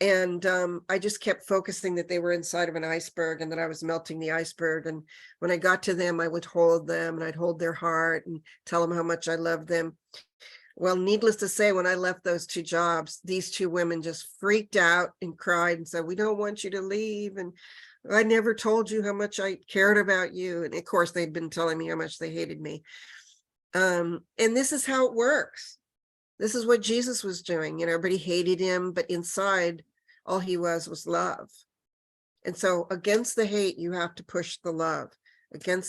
And I just kept focusing that they were inside of an iceberg and that I was melting the iceberg. And when I got to them, I would hold them and I'd hold their heart and tell them how much I loved them. Well, needless to say, when I left those 2 jobs, these 2 women just freaked out and cried and said, "We don't want you to leave. And I never told you how much I cared about you." And of course, they'd been telling me how much they hated me. And this is how it works. This is what Jesus was doing. You know, everybody hated him, but inside, all he was love. And so against the hate, you have to push the love.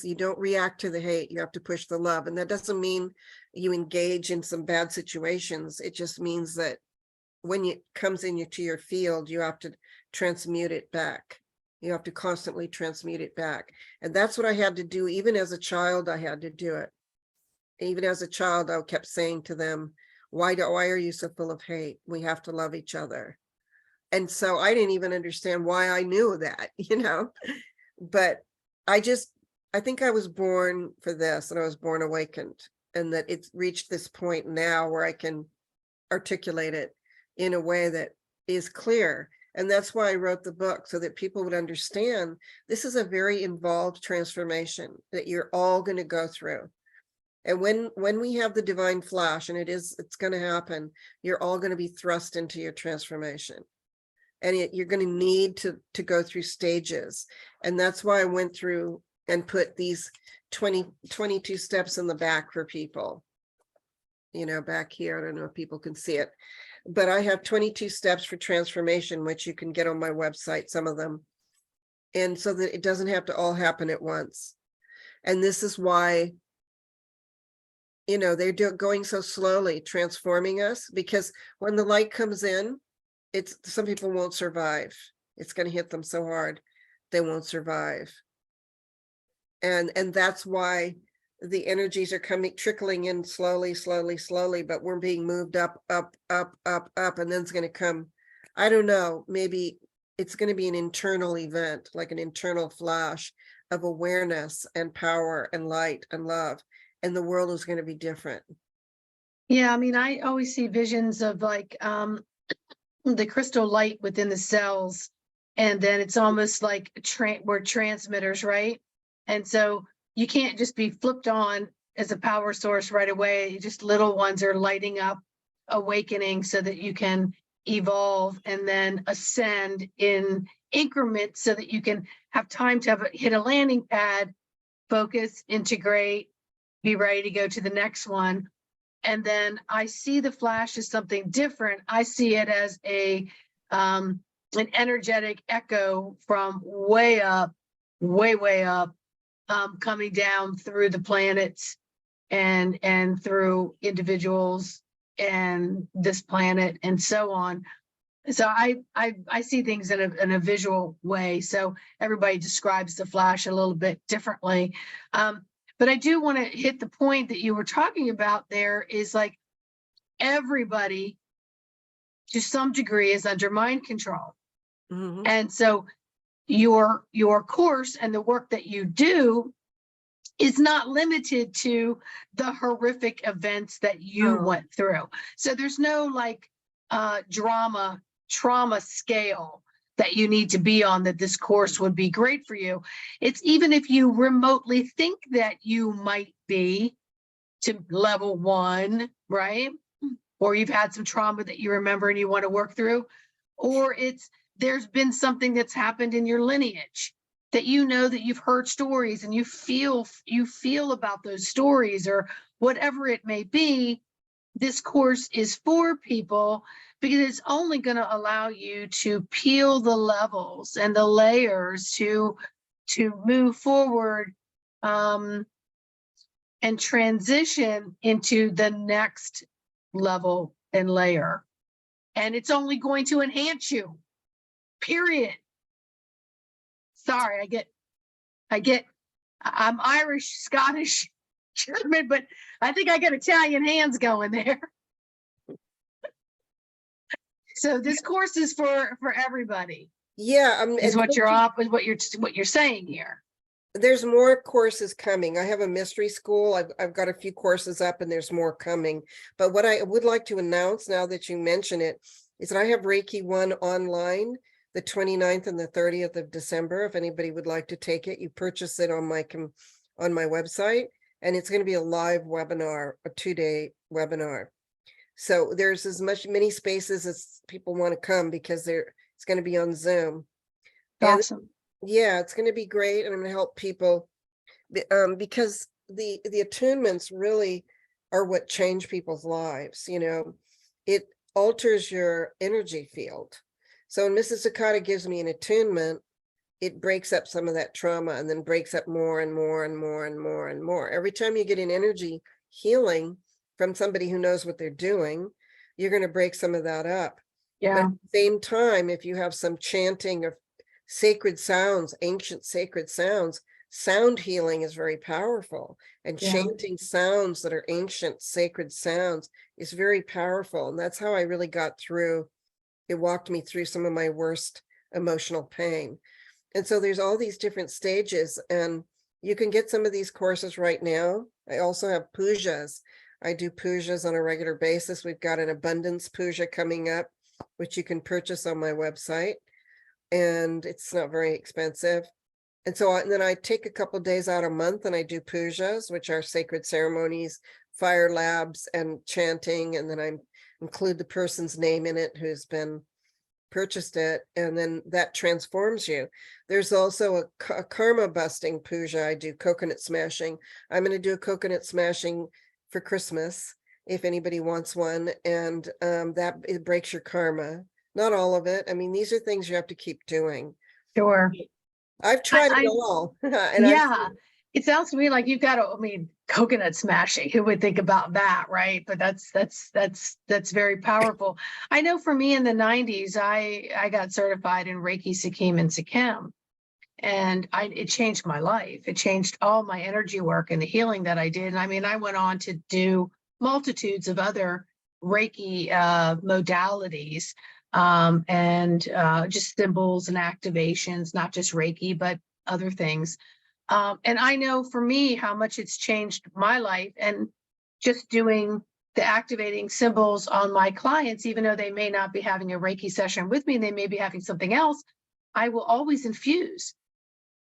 You don't react to the hate, you have to push the love. And that doesn't mean you engage in some bad situations. It just means that when it comes into your field, you have to transmute it back. You have to constantly transmute it back. And that's what I had to do. Even as a child, I had to do it. Even as a child, I kept saying to them, why are you so full of hate? We have to love each other. And so I didn't even understand why I knew that, you know, but I think I was born for this, and I was born awakened, and that it's reached this point now where I can articulate it in a way that is clear. And that's why I wrote the book, so that people would understand this is a very involved transformation that you're all going to go through. And when we have the divine flash, and it's going to happen, you're all going to be thrust into your transformation. And you're going to need to go through stages. And that's why I went through and put these 22 steps in the back for people. You know, back here, I don't know if people can see it, but I have 22 steps for transformation, which you can get on my website, some of them. And so that it doesn't have to all happen at once. And this is why, you know, they're going so slowly, transforming us, because when the light comes in, some people won't survive. It's going to hit them so hard, they won't survive. And that's why the energies are trickling in slowly, but we're being moved up, and then it's going to come, I don't know, maybe it's going to be an internal event, like an internal flash of awareness and power and light and love. And the world is going to be different. Yeah, I mean, I always see visions of like the crystal light within the cells, and then it's almost like we're transmitters, right? And so you can't just be flipped on as a power source right away. Just little ones are lighting up, awakening, so that you can evolve and then ascend in increments, so that you can have time to hit a landing pad, focus, integrate, be ready to go to the next one. And then I see the flash as something different. I see it as an energetic echo from way up, way up, coming down through the planets and through individuals and this planet and so on. So I see things in a visual way. So everybody describes the flash a little bit differently. But I do want to hit the point that you were talking about there, is like everybody to some degree is under mind control. Mm-hmm. And so your course and the work that you do is not limited to the horrific events that you went through. So there's no like trauma scale that you need to be on, that this course would be great for you. It's even if you remotely think that you might be to level 1, right? Or you've had some trauma that you remember and you want to work through, or there's been something that's happened in your lineage that you know that you've heard stories and you feel about those stories, or whatever it may be. This course is for people because it's only going to allow you to peel the levels and the layers to move forward and transition into the next level and layer. And it's only going to enhance you, period. Sorry, I'm Irish, Scottish, German, but I think I got Italian hands going there. So this course is for everybody. Yeah, Is what you're saying here. There's more courses coming. I have a mystery school. I've got a few courses up and there's more coming. But what I would like to announce now that you mention it is that I have Reiki 1 online, the 29th and the 30th of December. If anybody would like to take it, you purchase it on my website, and it's going to be a live webinar, a 2-day webinar. So there's many spaces as people want to come because it's going to be on Zoom. And Awesome. yeah, it's going to be great. And I'm going to help people because the attunements really are what change people's lives. You know, it alters your energy field. So when Mrs. Sakata gives me an attunement, it breaks up some of that trauma and then breaks up more and more and more and more and more. Every time you get an energy healing from somebody who knows what they're doing, you're going to break some of that up. But Yeah. at the same time, if you have some chanting of sacred sounds, ancient sacred sounds, sound healing is very powerful. And Yeah. chanting sounds that are ancient sacred sounds is very powerful. And that's how I really got through. It walked me through some of my worst emotional pain. And so there's all these different stages, and you can get some of these courses right now. I also have pujas. I do pujas on a regular basis. We've got an abundance puja coming up, which you can purchase on my website, and it's not very expensive. And so then I take a couple days out a month and I do pujas, which are sacred ceremonies, fire labs, and chanting. And then I include the person's name in it who's been purchased it, and then that transforms you. There's also a karma busting puja. I do coconut smashing. I'm going to do a coconut smashing for Christmas if anybody wants one, and that it breaks your karma. Not all of it. I mean, these are things you have to keep doing. Sure. I've tried it all. And Yeah. It sounds to me like you've got coconut smashing. Who would think about that, right? But that's very powerful. I know for me in the 90s, I got certified in Reiki, Sikkim, and Sikkim. And it changed my life. It changed all my energy work and the healing that I did. And I mean, I went on to do multitudes of other Reiki modalities, and just symbols and activations, not just Reiki, but other things. And I know for me how much it's changed my life, and just doing the activating symbols on my clients, even though they may not be having a Reiki session with me, they may be having something else, I will always infuse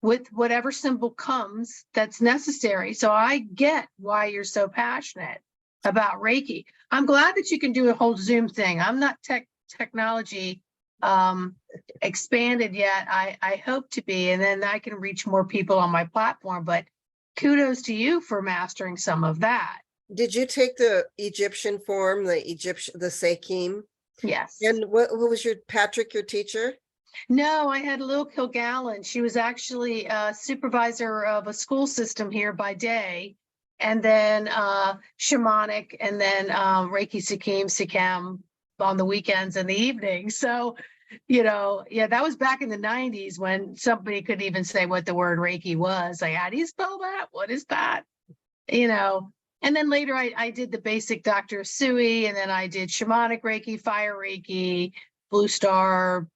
with whatever symbol comes that's necessary. So I get why you're so passionate about Reiki. I'm glad that you can do a whole Zoom thing. I'm not technology expanded yet. I hope to be, and then I can reach more people on my platform. But kudos to you for mastering some of that. did you take the Egyptian form, the Sikkim? Yes. And who was your teacher? No, I had Lil Kilgallen. She was actually a supervisor of a school system here by day, and then shamanic, and then Reiki, Sikkim on the weekends and the evenings. So, yeah, that was back in the 90s when somebody could even say what the word Reiki was. Like, how do you spell that? What is that? And then later I did the basic Dr. Sui, and then I did shamanic Reiki, fire Reiki, blue star,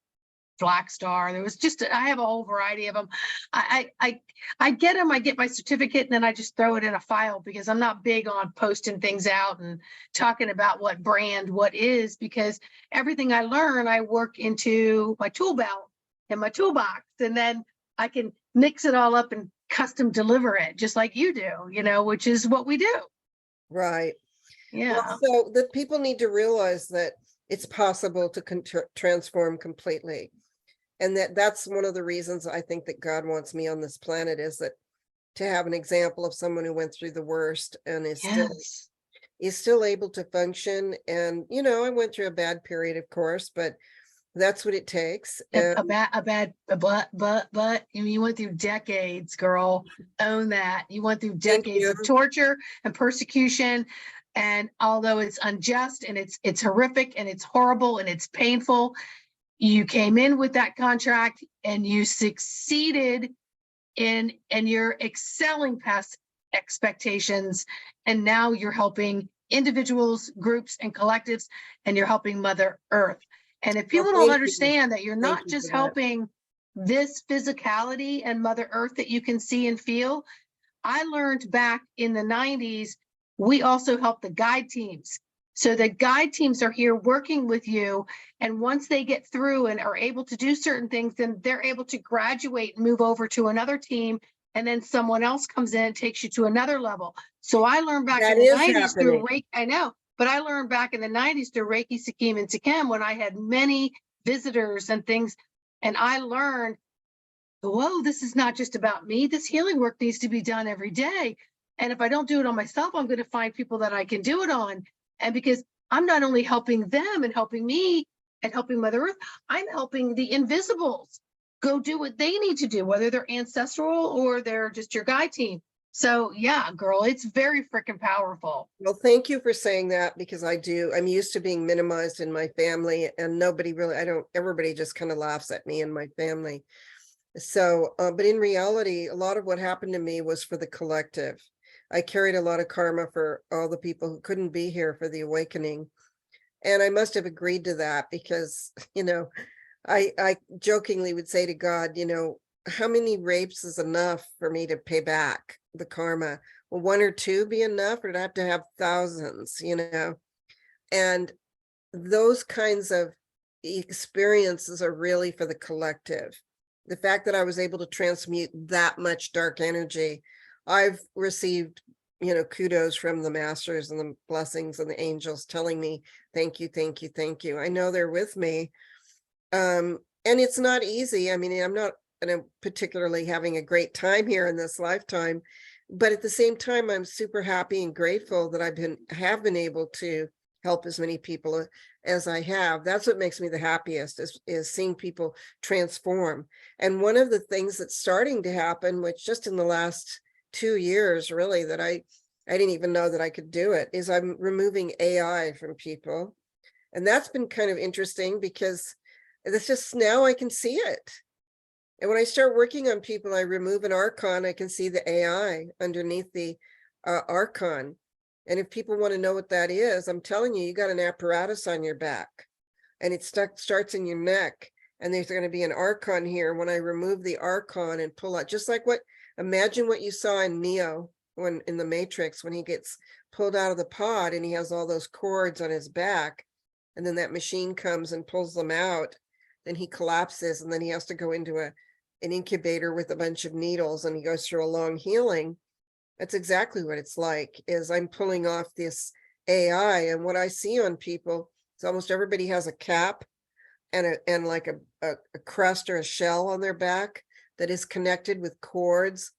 black star. There was I have a whole variety of them. I get them, I get my certificate, and then I just throw it in a file because I'm not big on posting things out and talking about what brand, what is, because everything I learn, I work into my tool belt and my toolbox, and then I can mix it all up and custom deliver it just like you do, which is what we do. Right. Yeah. Well, so the people need to realize that it's possible to transform completely. And that's one of the reasons I think that God wants me on this planet, is that to have an example of someone who went through the worst and is still able to function. And, I went through a bad period, of course, but that's what it takes. But you went through decades, girl. Own that. You went through decades of torture and persecution. And although it's unjust and it's horrific and it's horrible and it's painful, you came in with that contract and you succeeded and you're excelling past expectations. And now you're helping individuals, groups, and collectives, and you're helping Mother Earth. And if people don't understand that you're not just helping this physicality and Mother Earth that you can see and feel. I learned back in the 90s, we also help the guide teams. So the guide teams are here working with you. And once they get through and are able to do certain things, then they're able to graduate and move over to another team. And then someone else comes in and takes you to another level. So I learned back That in the is 90s through happening. Reiki. I know, but I learned back in the 90s through Reiki, Sikkim, and Sikkim when I had many visitors and things. And I learned, whoa, this is not just about me. This healing work needs to be done every day. And if I don't do it on myself, I'm going to find people that I can do it on. And because I'm not only helping them and helping me and helping Mother Earth, I'm helping the invisibles go do what they need to do, whether they're ancestral or they're just your guide team. So yeah, girl, it's very freaking powerful. Well, thank you for saying that, because I'm used to being minimized in my family, and nobody really, everybody just kind of laughs at me and my family. So, but in reality, a lot of what happened to me was for the collective. I carried a lot of karma for all the people who couldn't be here for the awakening. And I must have agreed to that because, I jokingly would say to God, how many rapes is enough for me to pay back the karma? Will one or two be enough, or do I have to have thousands, And those kinds of experiences are really for the collective. The fact that I was able to transmute that much dark energy, I've received, kudos from the masters and the blessings and the angels telling me, thank you, thank you, thank you. I know they're with me. And it's not easy. I mean, I'm not particularly having a great time here in this lifetime, but at the same time, I'm super happy and grateful that have been able to help as many people as I have. That's what makes me the happiest, is seeing people transform. And one of the things that's starting to happen, which just in the last 2 years, really, that I didn't even know that I could do it, is I'm removing AI from people. And that's been kind of interesting because it's just, now I can see it. And when I start working on people, I remove an archon, I can see the AI underneath the archon. And if people want to know what that is, I'm telling you, you got an apparatus on your back and it starts in your neck. And there's going to be an archon here. When I remove the archon and pull out, just like imagine what you saw in Neo, when in the Matrix, when he gets pulled out of the pod and he has all those cords on his back. And then that machine comes and pulls them out. Then he collapses, and then he has to go into an incubator with a bunch of needles, and he goes through a long healing. That's exactly what it's like, is I'm pulling off this AI. And what I see on people is almost everybody has a cap and like a crust or a shell on their back that is connected with cords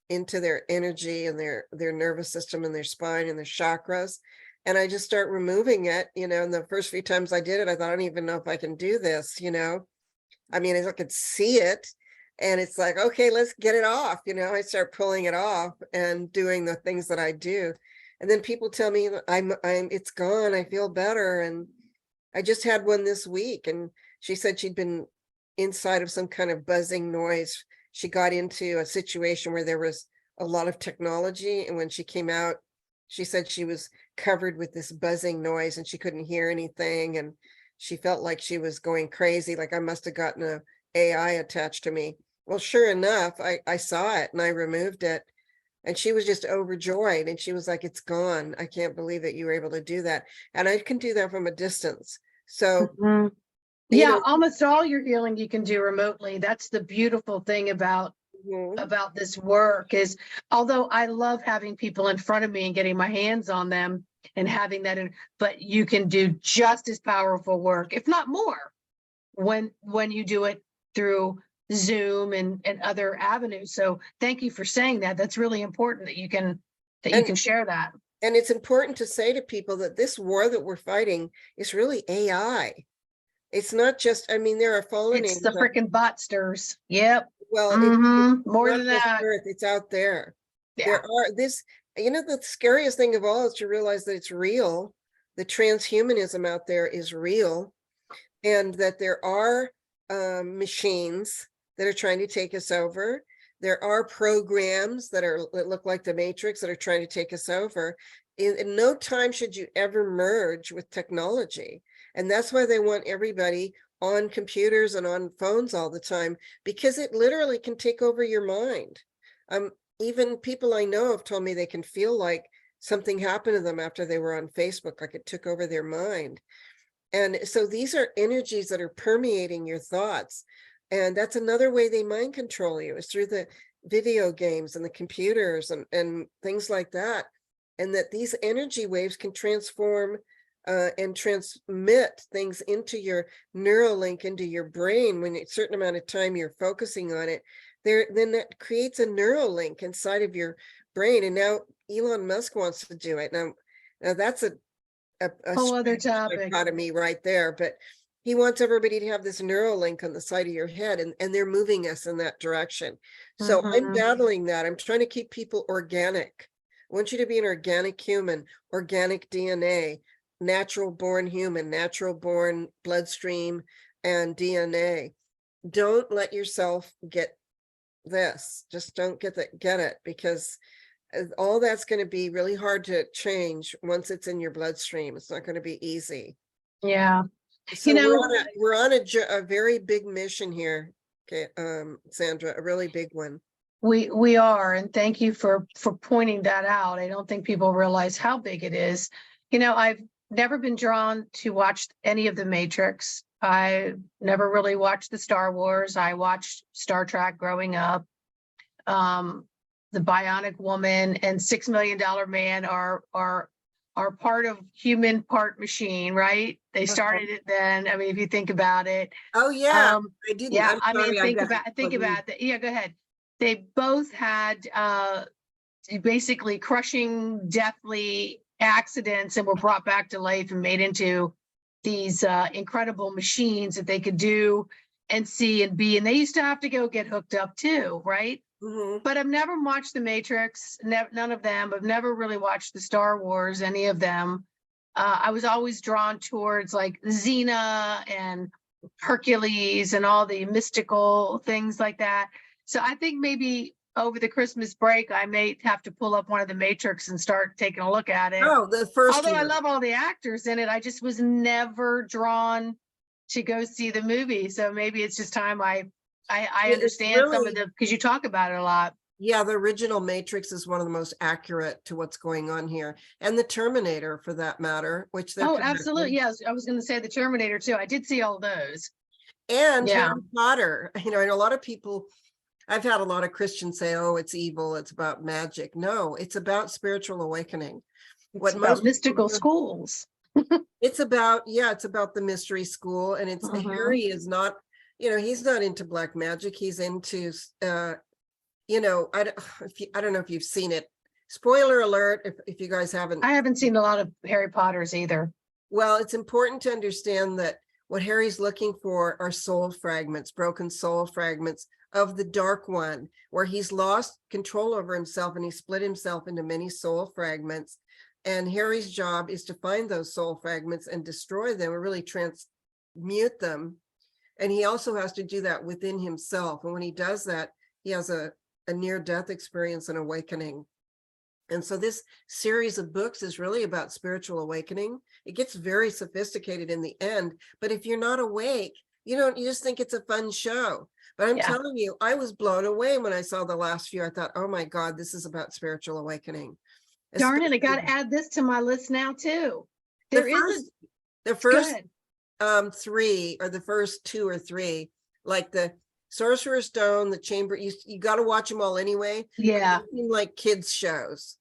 into their energy and their nervous system and their spine and their chakras. And I just start removing it, and the first few times I did it, I thought, I don't even know if I can do this, I mean, I could see it. And it's like, okay, let's get it off. I start pulling it off and doing the things that I do. And then people tell me it's gone. I feel better. And I just had one this week, and she said she'd been inside of some kind of buzzing noise. She got into a situation where there was a lot of technology. And when she came out, she said she was covered with this buzzing noise and she couldn't hear anything. And she felt like she was going crazy. Like I must have gotten a AI attached to me. Well, sure enough, I saw it and I removed it, and she was just overjoyed. And she was like, it's gone. I can't believe that you were able to do that. And I can do that from a distance. So, yeah, almost all your healing you can do remotely. That's the beautiful thing about this work, is although I love having people in front of me and getting my hands on them and having that but you can do just as powerful work, if not more, when you do it through Zoom and other avenues. So thank you for saying that. That's really important that you can share that. And it's important to say to people that this war that we're fighting is really AI. It's not just, I mean, there are fallen It's the angels. freaking botsters. Yep. Well, Mm-hmm. More not than just that. Earth, it's out there. Yeah. There are the scariest thing of all is to realize that it's real. The transhumanism out there is real, and that there are machines that are trying to take us over. There are programs that look like the Matrix that are trying to take us over. In no time should you ever merge with technology. And that's why they want everybody on computers and on phones all the time, because it literally can take over your mind. Even people I know have told me they can feel like something happened to them after they were on Facebook, like it took over their mind. And so these are energies that are permeating your thoughts. And that's another way they mind control you, is through the video games and the computers and things like that. And that these energy waves can transform and transmit things into your Neuralink, into your brain. When a certain amount of time you're focusing on it, then that creates a Neuralink inside of your brain. And now Elon Musk wants to do it. Now that's a Whole other strange topic. dichotomy right there, but he wants everybody to have this Neuralink on the side of your head, and they're moving us in that direction. So I'm Mhm. battling that. I'm trying to keep people organic. I want you to be an organic human, organic DNA, natural born human, natural born bloodstream and DNA. Don't let yourself get this. Just don't get it, because all that's going to be really hard to change once it's in your bloodstream. It's not going to be easy. Yeah. So You know, we're on a very big mission here. Okay, Sandra, a really big one. we are, and thank you for pointing that out. I don't think people realize how big it is. You know, I've never been drawn to watch any of the Matrix. I never really watched the Star Wars. I watched Star Trek growing up. The Bionic Woman and $6 Million Man are part of human, part machine, right? They started it then. I mean, if you think about it. Oh yeah, I didn't. Yeah, I'm I mean, sorry, I got think about that. Yeah, go ahead. They both had basically crushing, deathly accidents and were brought back to life and made into these incredible machines that they could do and see and be. And they used to have to go get hooked up too, right? Mhm. But I've never watched the Matrix, none of them. I've never really watched the Star Wars, any of them. I was always drawn towards like Xena and Hercules and all the mystical things like that. So I think maybe over the Christmas break, I may have to pull up one of the Matrix and start taking a look at it. Oh, the first Although I one. love all the actors in it, I just was never drawn to go see the movie. So maybe it's just time I It's understand some of really, the, because you talk about it a lot. yeah, the original Matrix is one of the most accurate to what's going on here, and the Terminator, for that matter, which they're Oh, connected. absolutely. Yes. I was going to say the Terminator too. I did see all those. And Yeah. Harry Potter. You know, and a lot of people, I've had a lot of Christians say, "Oh, it's evil. It's about magic." No, it's about spiritual awakening. It's What about most people mystical do- schools. It's about, yeah, it's about the mystery school, and it's Mhm. Harry is not, you know, he's not into black magic. He's into you know, I don't know if you've seen it. Spoiler alert, if you guys haven't. I haven't seen a lot of Harry Potters either. Well, it's important to understand that what Harry's looking for are soul fragments, broken soul fragments of the Dark One, where he's lost control over himself and he split himself into many soul fragments. And Harry's job is to find those soul fragments and destroy them, or really transmute them. And he also has to do that within himself. And when he does that, he has a near-death experience and awakening. And so this series of books is really about spiritual awakening. It gets very sophisticated in the end, but if you're not awake, you just think it's a fun show. But I'm telling you, I was blown away when I saw the last few. I thought, oh my God, this is about spiritual awakening. Darn it, I got to add this to my list now too. The first three, or the first two or three, like the Sorcerer's Stone, the Chamber, you got to watch them all anyway. Yeah. They seem like kids shows.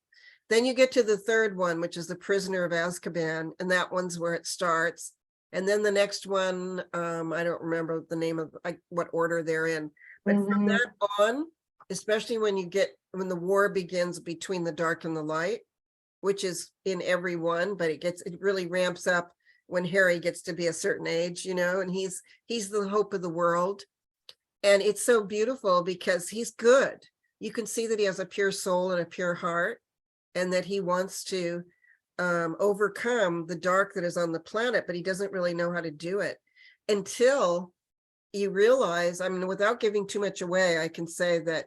Then you get to the third one, which is The Prisoner of Azkaban, and that one's where it starts. And then the next one, I don't remember the name of what order they're in, but from that on, especially when the war begins between the dark and the light, which is in every one, but it really ramps up when Harry gets to be a certain age, and he's the hope of the world. And it's so beautiful because he's good. You can see that he has a pure soul and a pure heart, and that he wants to overcome the dark that is on the planet, but he doesn't really know how to do it until you realize, without giving too much away, I can say that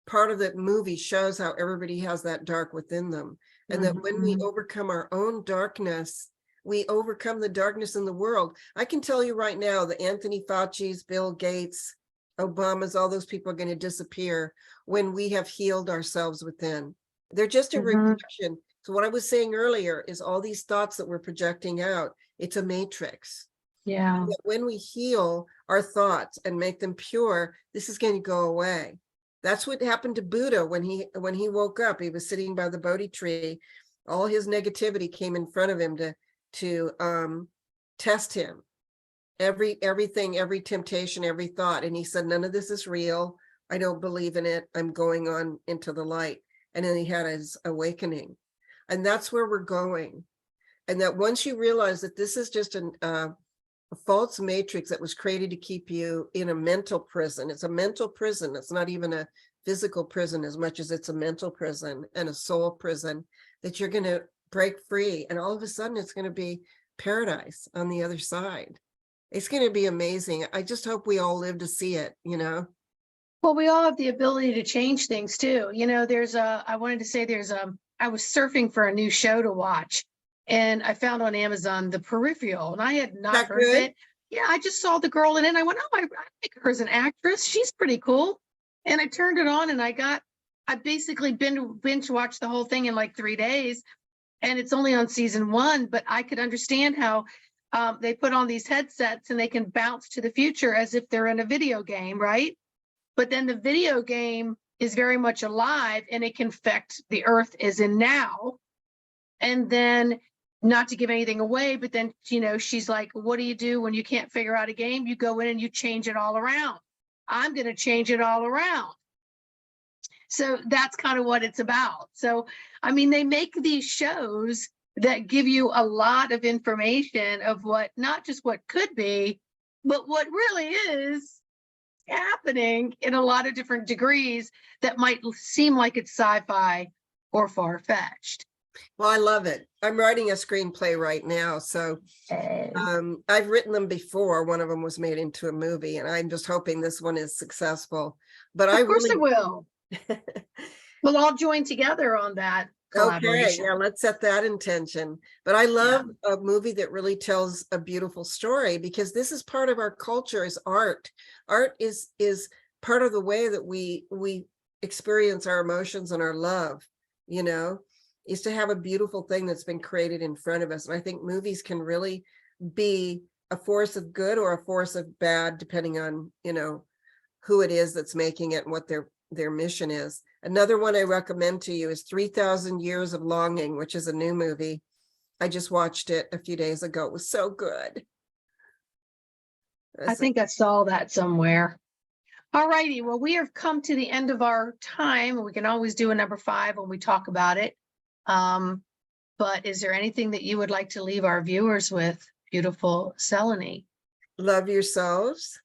part of the movie shows how everybody has that dark within them. And that when we overcome our own darkness, we overcome the darkness in the world. I can tell you right now, the Anthony Fauci's, Bill Gates, Obama's, all those people are going to disappear when we have healed ourselves within. They're just a reflection. So what I was saying earlier is all these thoughts that we're projecting out, it's a matrix. Yeah. When we heal our thoughts and make them pure, this is going to go away. That's what happened to Buddha when he woke up. He was sitting by the Bodhi tree. All his negativity came in front of him to test him. Everything, every temptation, every thought. And he said, none of this is real. I don't believe in it. I'm going on into the light. And then he had his awakening. And that's where we're going. And that once you realize that this is just a false matrix that was created to keep you in a mental prison. It's a mental prison. It's not even a physical prison as much as it's a mental prison and a soul prison that you're going to break free. And all of a sudden it's going to be paradise on the other side. It's going to be amazing. I just hope we all live to see it, you know? Well, we all have the ability to change things too. You know, I was surfing for a new show to watch. And I found on Amazon The Peripheral, and I had not heard of it. Yeah, I just saw the girl in it, and I went, oh, I like her as an actress. She's pretty cool. And I turned it on, and I basically binge watched the whole thing in like 3 days. And it's only on season 1, but I could understand how they put on these headsets and they can bounce to the future as if they're in a video game, right? But then the video game is very much alive, and it can affect the earth as in now. And then, not to give anything away, but then, you know, she's like, what do you do when you can't figure out a game? You go in and you change it all around. I'm going to change it all around. So that's kind of what it's about. So, I mean, they make these shows that give you a lot of information of what, not just what could be, but what really is happening in a lot of different degrees that might seem like it's sci-fi or far-fetched. Well, I love it. I'm writing a screenplay right now. So I've written them before. One of them was made into a movie, and I'm just hoping this one is successful. But of course it will. We'll all join together on that collaboration. Okay, yeah, let's set that intention. But I love a movie that really tells a beautiful story, because this is part of our culture, is art. Art is part of the way that we experience our emotions and our love, you know, is to have a beautiful thing that's been created in front of us. And I think movies can really be a force of good or a force of bad, depending on, you know, who it is that's making it and what their mission is. Another one I recommend to you is 3,000 Years of Longing, which is a new movie. I just watched it a few days ago. It was so good. I think I saw that somewhere. All righty. Well, we have come to the end of our time. We can always do a number 5 when we talk about it. But is there anything that you would like to leave our viewers with, beautiful Salini? Love yourselves.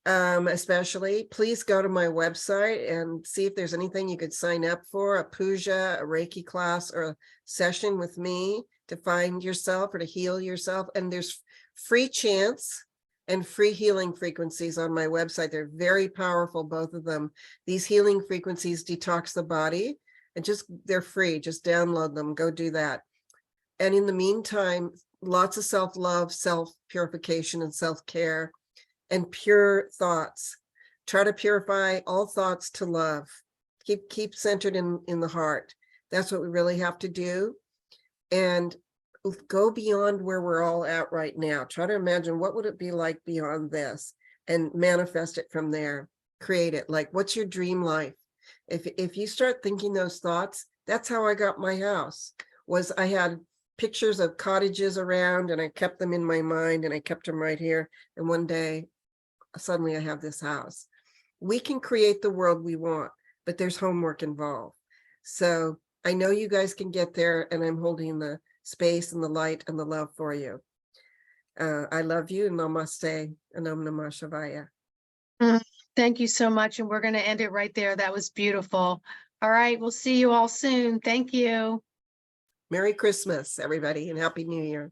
Especially, please go to my website and see if there's anything you could sign up for, a puja, a Reiki class, or a session with me to find yourself or to heal yourself. And there's free chants and free healing frequencies on my website. They're very powerful, both of them. These healing frequencies detox the body, and they're free. Just download them, go do that. And in the meantime, lots of self-love, self-purification, and self-care, and pure thoughts. Try to purify all thoughts to love. Keep centered in the heart. That's what we really have to do. And go beyond where we're all at right now. Try to imagine, what would it be like beyond this, and manifest it from there. Create it. Like, what's your dream life? If you start thinking those thoughts, that's how I got my house. Was I had pictures of cottages around, and I kept them in my mind, and I kept them right here. And one day, suddenly I have this house. We can create the world we want, but there's homework involved. So I know you guys can get there, and I'm holding the space and the light and the love for you. I love you. Namaste and Om Namah Shivaya. Thank you so much. And we're going to end it right there. That was beautiful. All right. We'll see you all soon. Thank you. Merry Christmas, everybody, and Happy New Year.